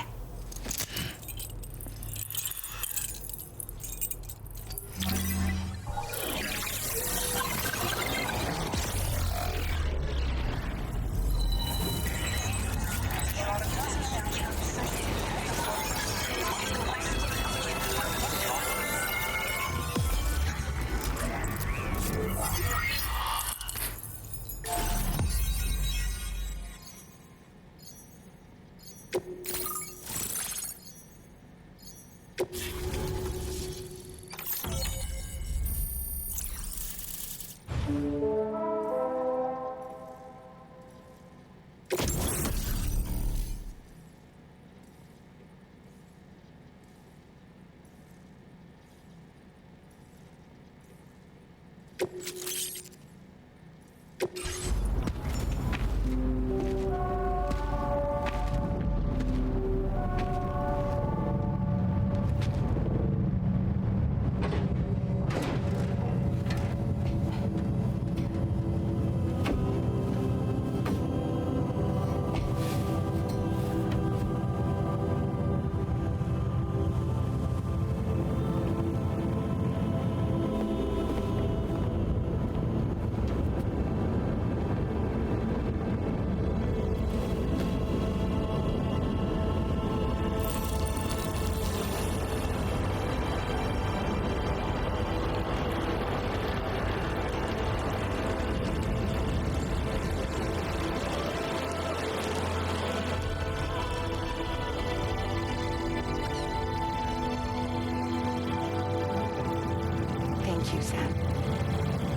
Speaker 1: Thank you, Sam.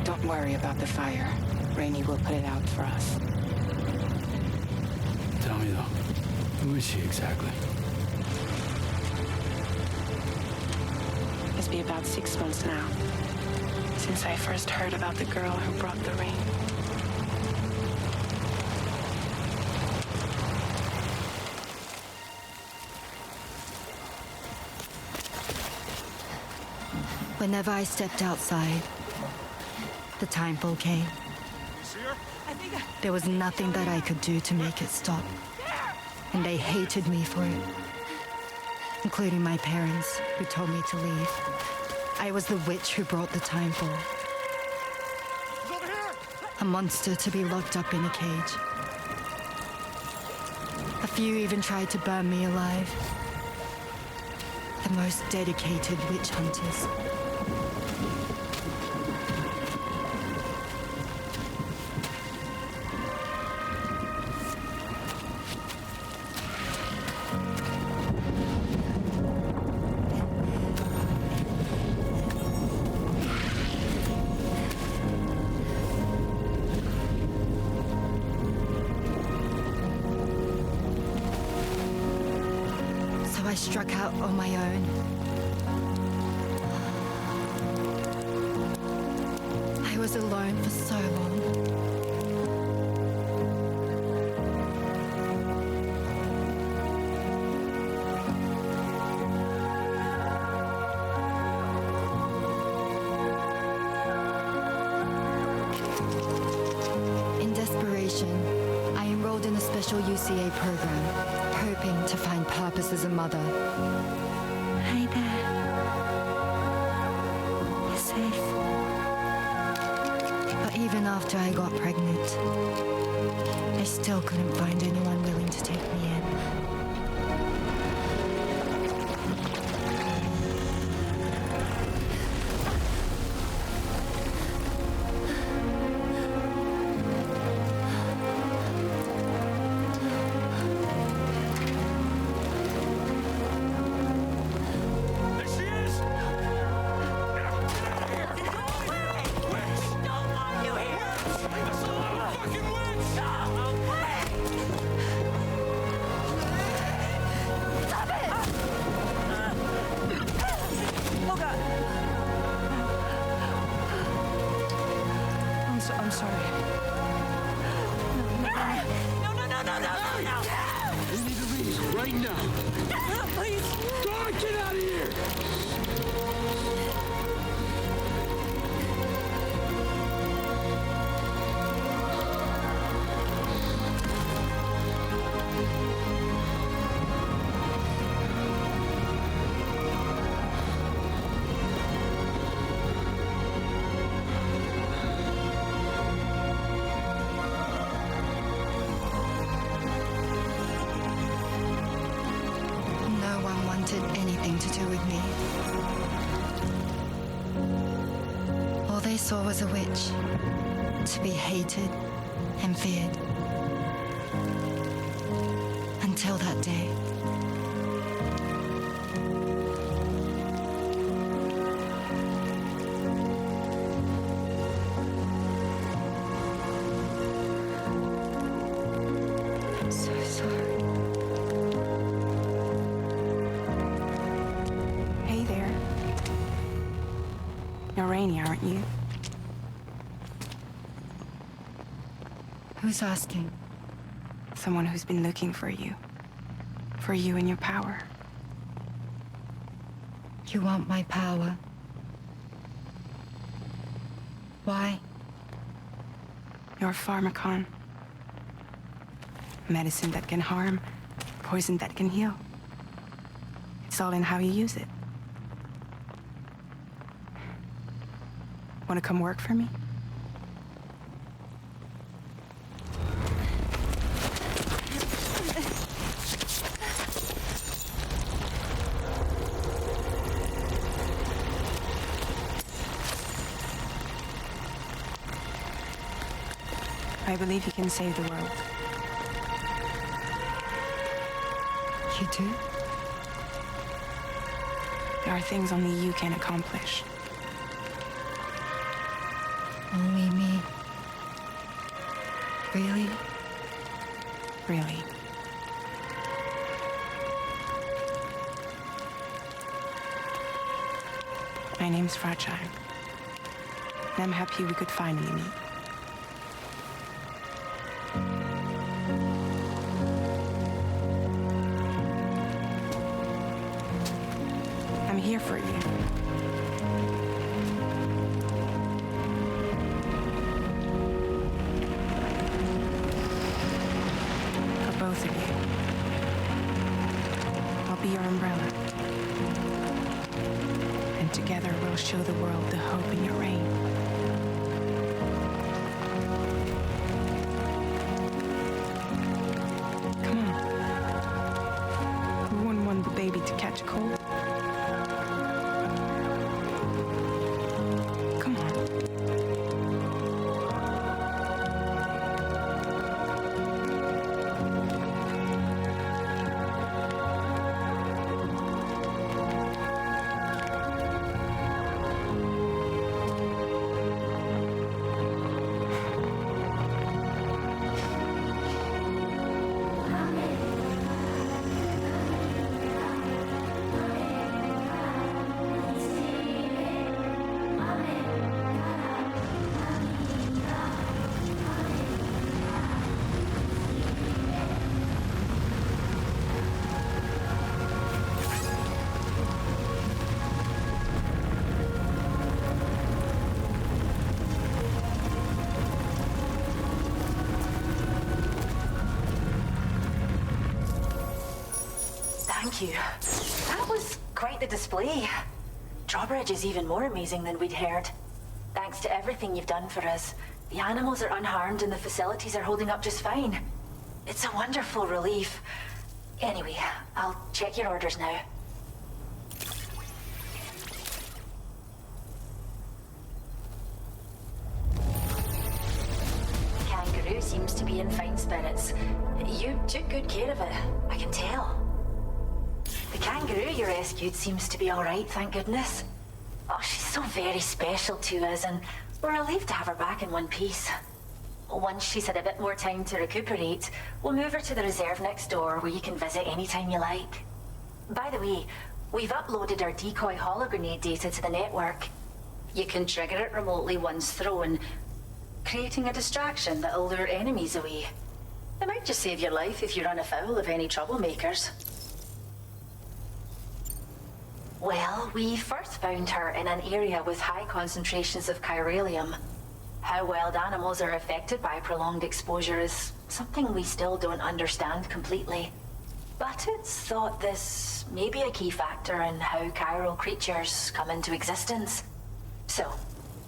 Speaker 1: Don't worry about the fire. Rainey will put it out for us.
Speaker 2: Tell me though, who is she exactly?
Speaker 1: It's been about 6 months now, since I first heard about the girl who brought the rain.
Speaker 24: Whenever I stepped outside, the timefall came. There was nothing that I could do to make it stop. And they hated me for it. Including my parents, who told me to leave. I was the witch who brought the timefall. A monster to be locked up in a cage. A few even tried to burn me alive. The most dedicated witch hunters. I struck out on my own. I was alone for so long. In desperation, I enrolled in a special UCA program. Hoping to find purpose as a mother.
Speaker 1: Hi there. You're safe.
Speaker 24: But even after I got pregnant, I still couldn't find anyone willing to take me in.
Speaker 1: I'm sorry. No.
Speaker 2: We need to leave right now.
Speaker 1: Please.
Speaker 2: Dog, get out of here!
Speaker 24: Anything to do with me. All they saw was a witch, to be hated and feared. Until that day.
Speaker 1: I'm so sorry. You're Rainey, aren't you?
Speaker 24: Who's asking?
Speaker 1: Someone who's been looking for you. For you and your power.
Speaker 24: You want my power? Why?
Speaker 1: You're a pharmacon. Medicine that can harm, poison that can heal. It's all in how you use it. Want to come work for me? I believe you can save the world.
Speaker 24: You do?
Speaker 1: There are things only you can accomplish.
Speaker 24: Only me? Really?
Speaker 1: Really. My name's Fragile. And I'm happy we could finally meet. I'm here for you. For both of you. I'll be your umbrella. And together we'll show the world the hope in your reign. Come on. Who wouldn't want the baby to catch a cold? Come on.
Speaker 5: Thank you. That was quite the display. Drawbridge is even more amazing than we'd heard. Thanks to everything you've done for us, the animals are unharmed and the facilities are holding up just fine. It's a wonderful relief. Anyway, I'll check your orders now. Kangaroo seems to be in fine spirits. You took good care of it, I can tell. The kangaroo you rescued seems to be all right, thank goodness. Oh, she's so very special to us, and we're relieved to have her back in one piece. Once she's had a bit more time to recuperate, we'll move her to the reserve next door where you can visit anytime you like. By the way, we've uploaded our decoy hologrenade data to the network. You can trigger it remotely once thrown, creating a distraction that'll lure enemies away. It might just save your life if you run afoul of any troublemakers. Well, we first found her in an area with high concentrations of chiralium. How wild animals are affected by prolonged exposure is something we still don't understand completely. But it's thought this may be a key factor in how chiral creatures come into existence. So,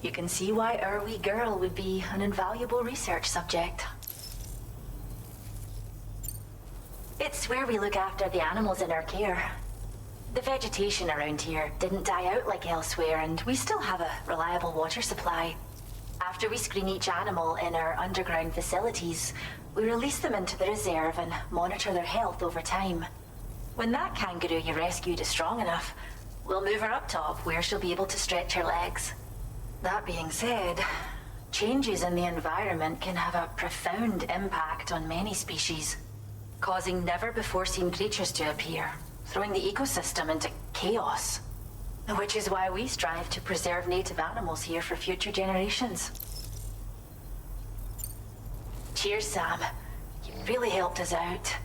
Speaker 5: you can see why our wee girl would be an invaluable research subject. It's where we look after the animals in our care. The vegetation around here didn't die out like elsewhere, and we still have a reliable water supply. After we screen each animal in our underground facilities, we release them into the reserve and monitor their health over time. When that kangaroo you rescued is strong enough, we'll move her up top where she'll be able to stretch her legs. That being said, changes in the environment can have a profound impact on many species, causing never-before-seen creatures to appear, throwing the ecosystem into chaos. Which is why we strive to preserve native animals here for future generations. Cheers, Sam. You really helped us out.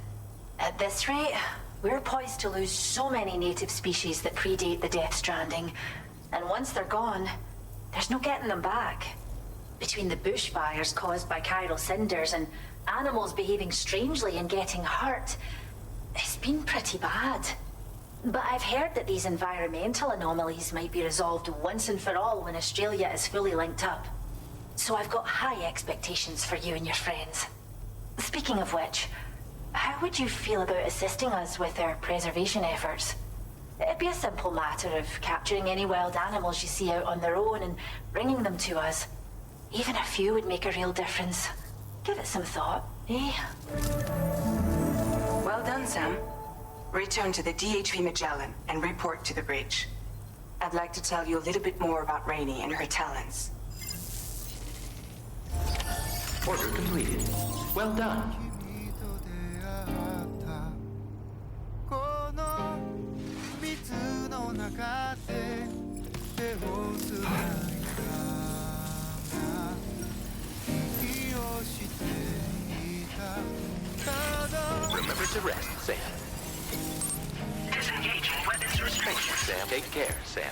Speaker 5: At this rate, we're poised to lose so many native species that predate the Death Stranding. And once they're gone, there's no getting them back. Between the bushfires caused by chiral cinders and animals behaving strangely and getting hurt, it's been pretty bad. But I've heard that these environmental anomalies might be resolved once and for all when Australia is fully linked up. So I've got high expectations for you and your friends. Speaking of which, how would you feel about assisting us with our preservation efforts? It'd be a simple matter of capturing any wild animals you see out on their own and bringing them to us. Even a few would make a real difference. Give it some thought, eh?
Speaker 8: Well done, Sam. Return to the DHV Magellan and report to the bridge. I'd like to tell you a little bit more about Rainey and her talents.
Speaker 17: Order completed. Well done. Remember to rest, Sam.
Speaker 11: Disengaging weapons restrictions.
Speaker 17: Sam, take care, Sam.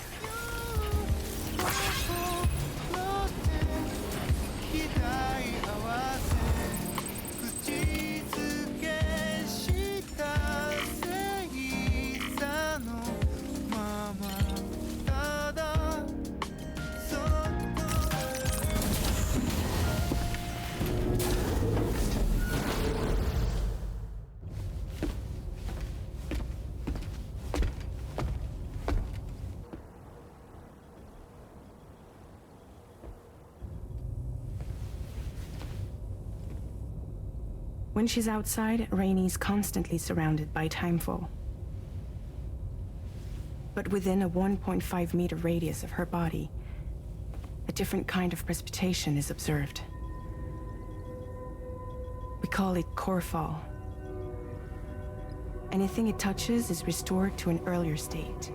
Speaker 1: When she's outside, Rainey's constantly surrounded by timefall. But within a 1.5 meter radius of her body, a different kind of precipitation is observed. We call it core fall. Anything it touches is restored to an earlier state.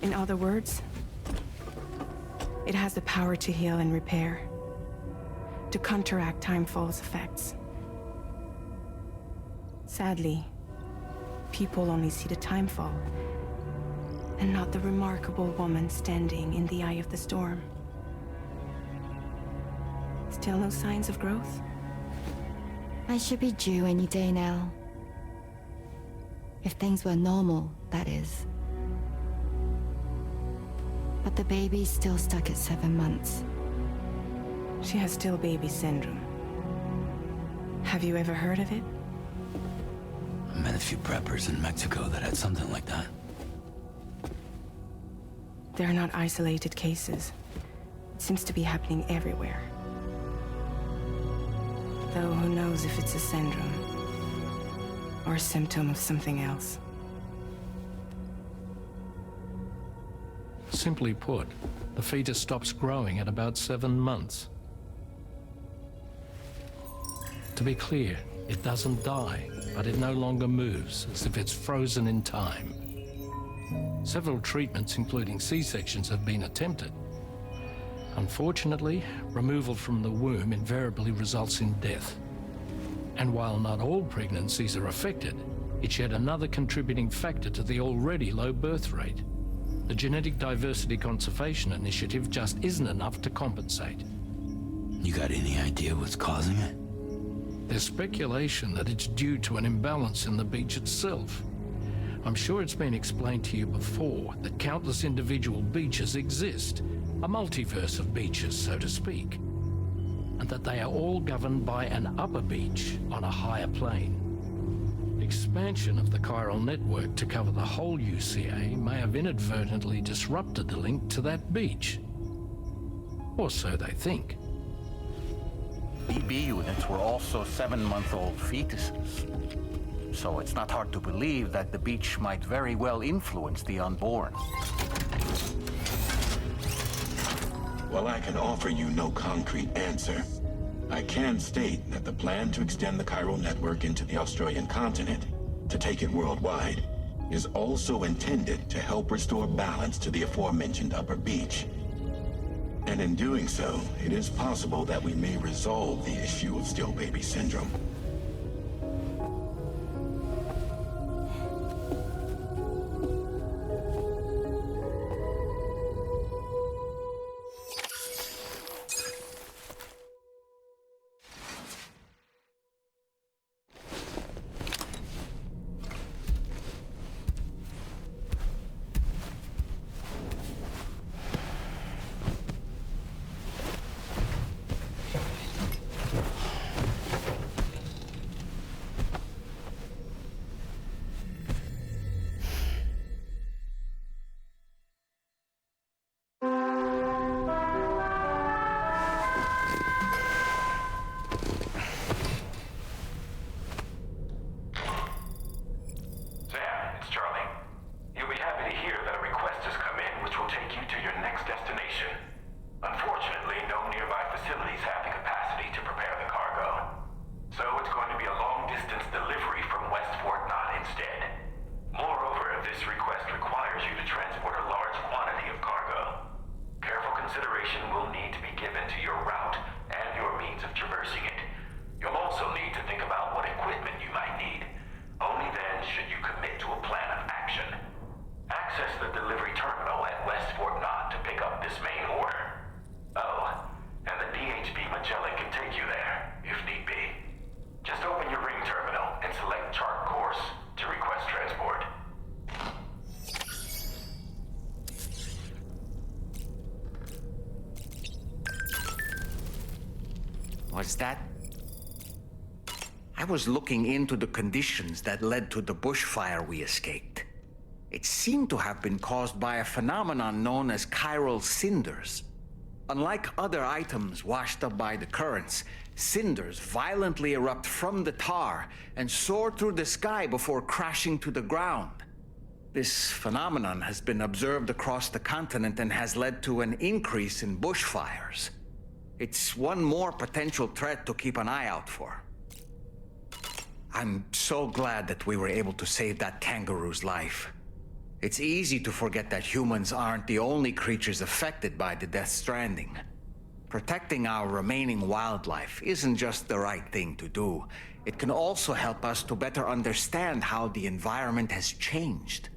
Speaker 1: In other words, it has the power to heal and repair, to counteract timefall's effects. Sadly, people only see the timefall, and not the remarkable woman standing in the eye of the storm. Still no signs of growth?
Speaker 24: I should be due any day now. If things were normal, that is. But the baby's still stuck at 7 months.
Speaker 1: She has still baby syndrome. Have you ever heard of it?
Speaker 2: I met a few preppers in Mexico that had something like that.
Speaker 1: They're not isolated cases. It seems to be happening everywhere. Though who knows if it's a syndrome or a symptom of something else.
Speaker 3: Simply put, the fetus stops growing at about 7 months. To be clear, it doesn't die, but it no longer moves, as if it's frozen in time. Several treatments, including C-sections, have been attempted. Unfortunately, removal from the womb invariably results in death. And while not all pregnancies are affected, it's yet another contributing factor to the already low birth rate. The Genetic Diversity Conservation Initiative just isn't enough to compensate.
Speaker 2: You got any idea what's causing it?
Speaker 3: There's speculation that it's due to an imbalance in the beach itself. I'm sure it's been explained to you before that countless individual beaches exist, a multiverse of beaches, so to speak, and that they are all governed by an upper beach on a higher plane. Expansion of the chiral network to cover the whole UCA may have inadvertently disrupted the link to that beach. Or so they think.
Speaker 7: BB units were also 7-month-old fetuses. So it's not hard to believe that the beach might very well influence the unborn.
Speaker 9: While I can offer you no concrete answer, I can state that the plan to extend the chiral network into the Australian continent, to take it worldwide, is also intended to help restore balance to the aforementioned upper beach. And in doing so, it is possible that we may resolve the issue of still baby syndrome.
Speaker 7: Was that? I was looking into the conditions that led to the bushfire we escaped. It seemed to have been caused by a phenomenon known as chiral cinders. Unlike other items washed up by the currents, cinders violently erupt from the tar and soar through the sky before crashing to the ground. This phenomenon has been observed across the continent and has led to an increase in bushfires. It's one more potential threat to keep an eye out for. I'm so glad that we were able to save that kangaroo's life. It's easy to forget that humans aren't the only creatures affected by the Death Stranding. Protecting our remaining wildlife isn't just the right thing to do. It can also help us to better understand how the environment has changed.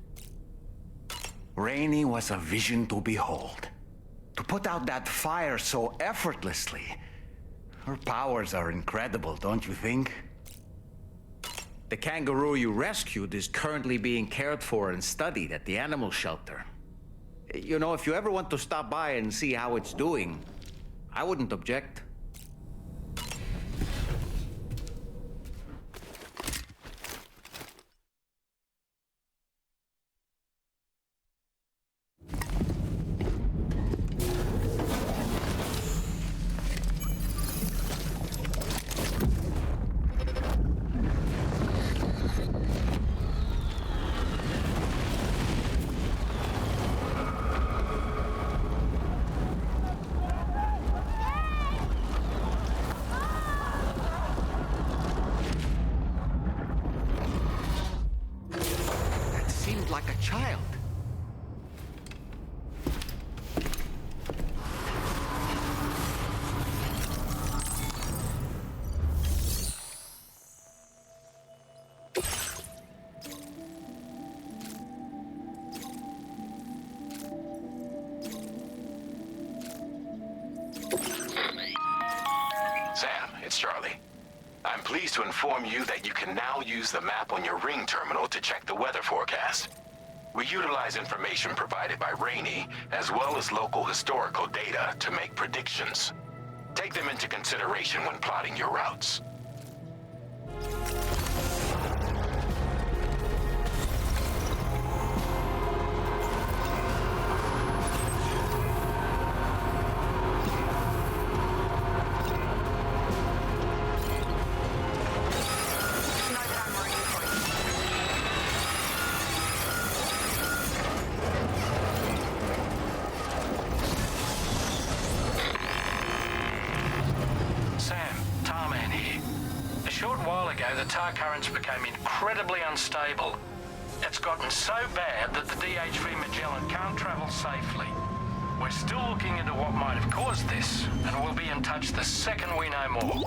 Speaker 7: Rainey was a vision to behold. To put out that fire so effortlessly. Her powers are incredible, don't you think? The kangaroo you rescued is currently being cared for and studied at the animal shelter. You know, if you ever want to stop by and see how it's doing, I wouldn't object. Like a child.
Speaker 16: Sam, it's Charlie. I'm pleased to inform you that you can now use the map on your ring terminal to check the weather forecast. We utilize information provided by Rainey, as well as local historical data, to make predictions. Take them into consideration when plotting your routes.
Speaker 3: The tar currents became incredibly unstable. It's gotten so bad that the DHV Magellan can't travel safely. We're still looking into what might have caused this, and we'll be in touch the second we know more.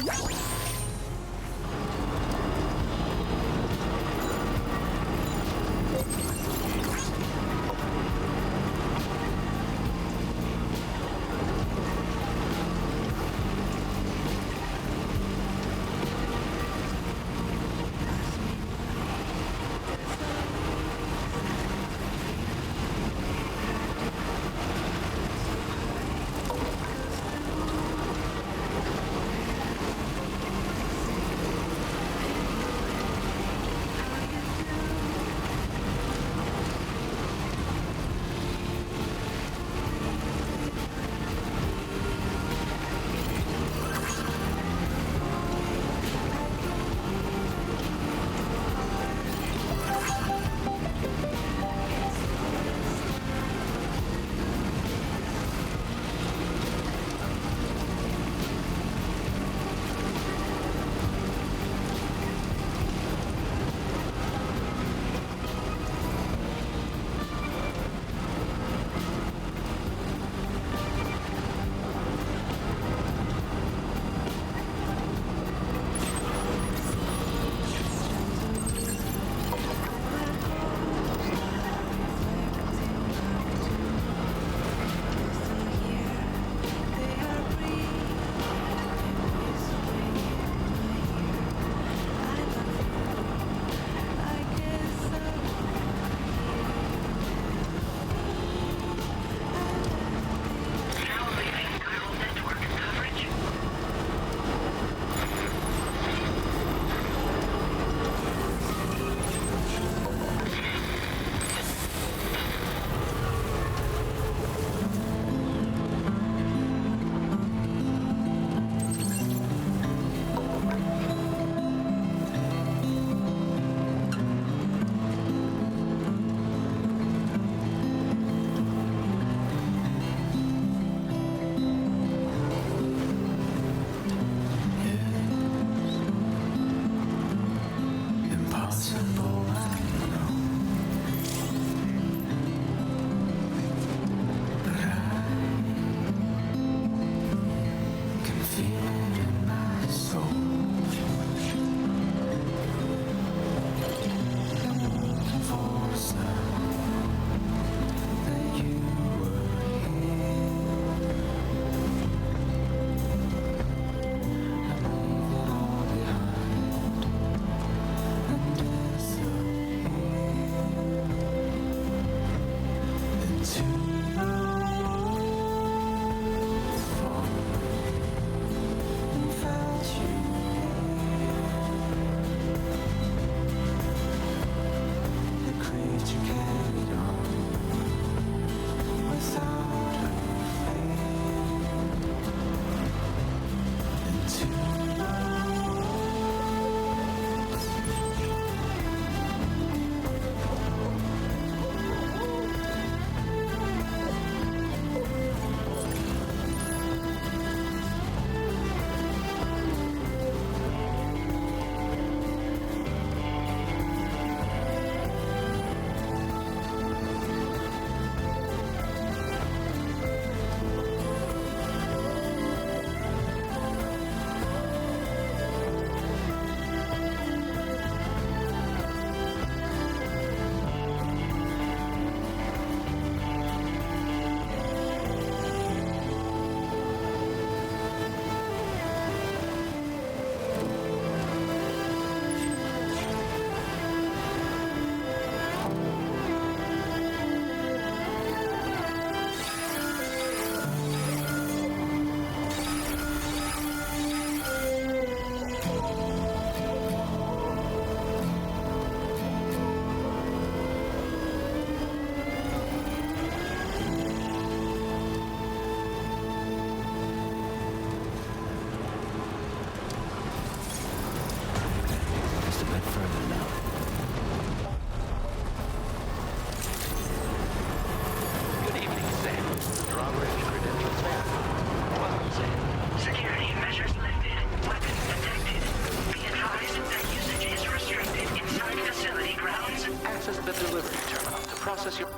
Speaker 17: Access the delivery terminal to process your...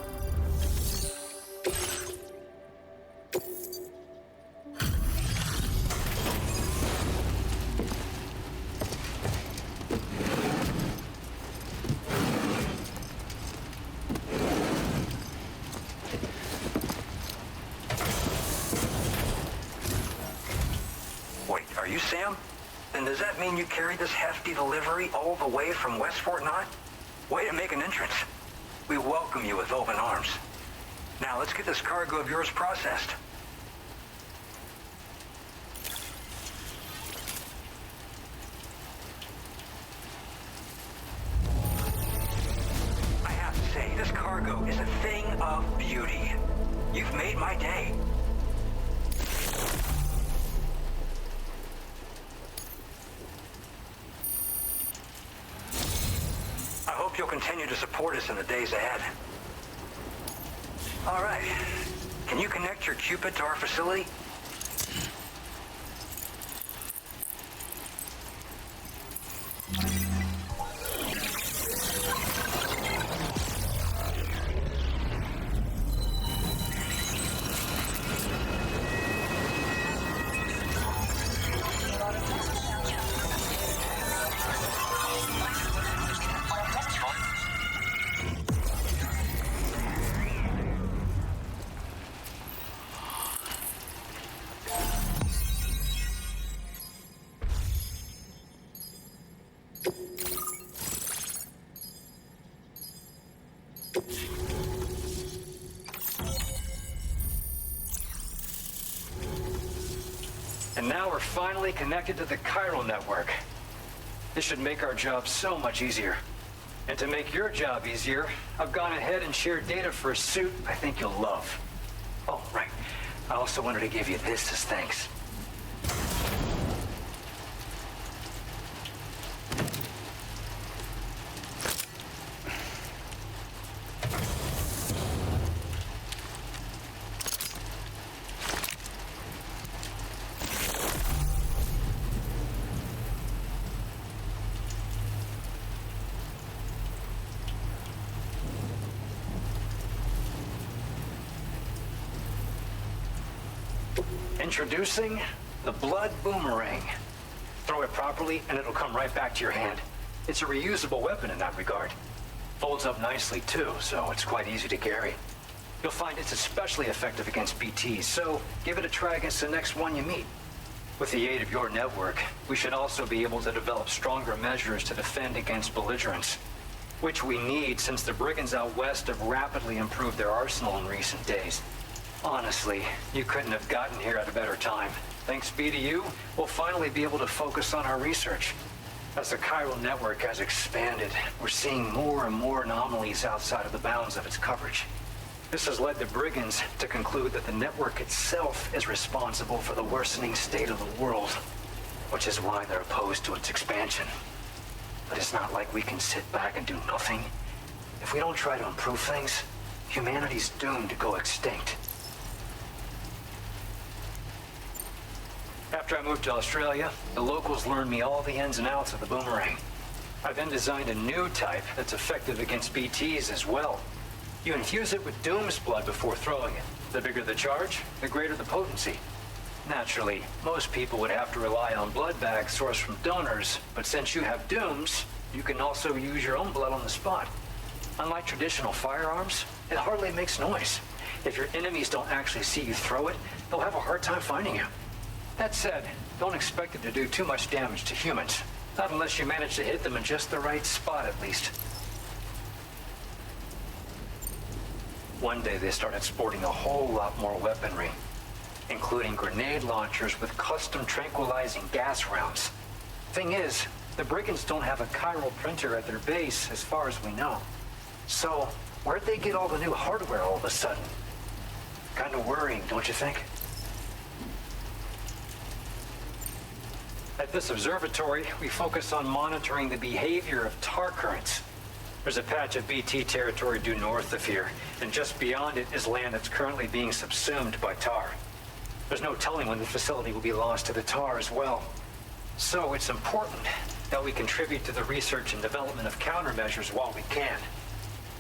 Speaker 11: you, Sam? Then does that mean you carried this hefty delivery all the way from West Fort Knott? Way to make an entrance. We welcome you with open arms. Now let's get this cargo of yours processed. I have to say, this cargo is a thing of beauty. You've made my day. I hope you'll continue to support us in the days ahead. All right. Can you connect your Cupid to our facility?
Speaker 17: And now we're finally connected to the chiral network. This should make our job so much easier. And to make your job easier, I've gone ahead and shared data for a suit I think you'll love. Oh, right. I also wanted to give you this as thanks. Introducing the Blood Boomerang. Throw it properly and it'll come right back to your hand. It's a reusable weapon in that regard. Folds up nicely too, so it's quite easy to carry. You'll find it's especially effective against BTs, so give it a try against the next one you meet. With the aid of your network, we should also be able to develop stronger measures to defend against belligerents, which we need since the brigands out west have rapidly improved their arsenal in recent days. Honestly, you couldn't have gotten here at a better time. Thanks be to you, we'll finally be able to focus on our research. As the chiral network has expanded, we're seeing more and more anomalies outside of the bounds of its coverage. This has led the brigands to conclude that the network itself is responsible for the worsening state of the world, which is why they're opposed to its expansion. But it's not like we can sit back and do nothing. If we don't try to improve things, humanity's doomed to go extinct. After I moved to Australia, the locals learned me all the ins and outs of the boomerang. I then designed a new type that's effective against BTs as well. You infuse it with Doom's blood before throwing it. The bigger the charge, the greater the potency. Naturally, most people would have to rely on blood bags sourced from donors, but since you have Doom's, you can also use your own blood on the spot. Unlike traditional firearms, it hardly makes noise. If your enemies don't actually see you throw it, they'll have a hard time finding you. That said, don't expect it to do too much damage to humans. Not unless you manage to hit them in just the right spot, at least. One day they started sporting a whole lot more weaponry, including grenade launchers with custom tranquilizing gas rounds. Thing is, the brigands don't have a chiral printer at their base, as far as we know. So, where'd they get all the new hardware all of a sudden? Kind of worrying, don't you think? At this observatory, we focus on monitoring the behavior of tar currents. There's a patch of BT territory due north of here, and just beyond it is land that's currently being subsumed by tar. There's no telling when the facility will be lost to the tar as well. So it's important that we contribute to the research and development of countermeasures while we can.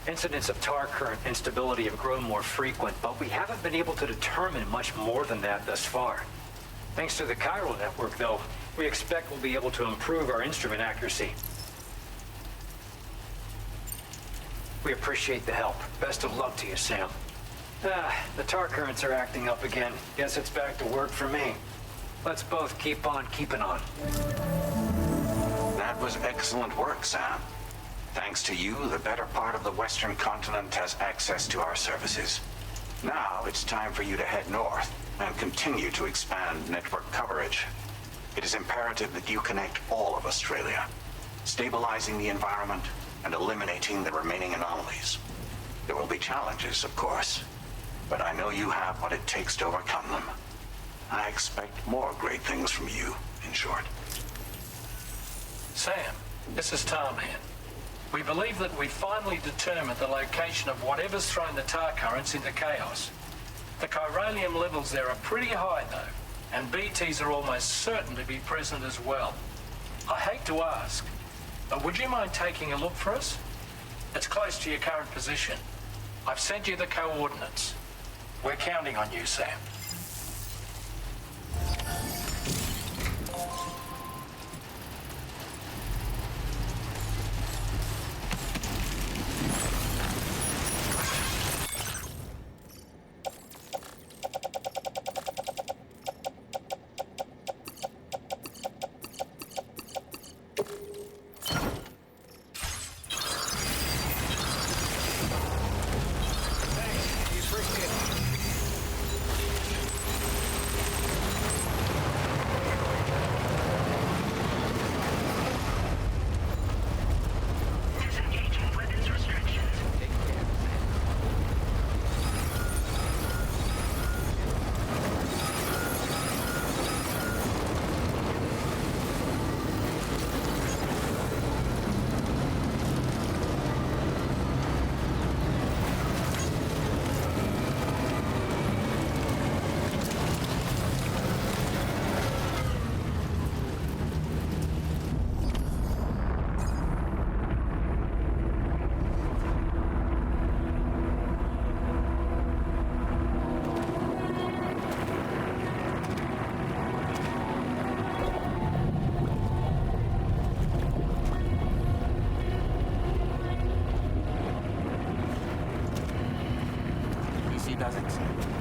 Speaker 17: Incidents of tar current instability have grown more frequent, but we haven't been able to determine much more than that thus far. Thanks to the chiral network, though, we expect we'll be able to improve our instrument accuracy. We appreciate the help. Best of luck to you, Sam. The tar currents are acting up again. Guess it's back to work for me. Let's both keep on keeping on.
Speaker 16: That was excellent work, Sam. Thanks to you, the better part of the Western continent has access to our services. Now it's time for you to head north and continue to expand network coverage. It is imperative that you connect all of Australia, stabilizing the environment and eliminating the remaining anomalies. There will be challenges, of course, but I know you have what it takes to overcome them. I expect more great things from you, in short.
Speaker 3: Sam, this is Tom here. We believe that we finally determined the location of whatever's thrown the tar currents into chaos. The chiralium levels there are pretty high, though, and BTs are almost certain to be present as well. I hate to ask, but would you mind taking a look for us? It's close to your current position. I've sent you the coordinates. We're counting on you, Sam.
Speaker 4: Doesn't.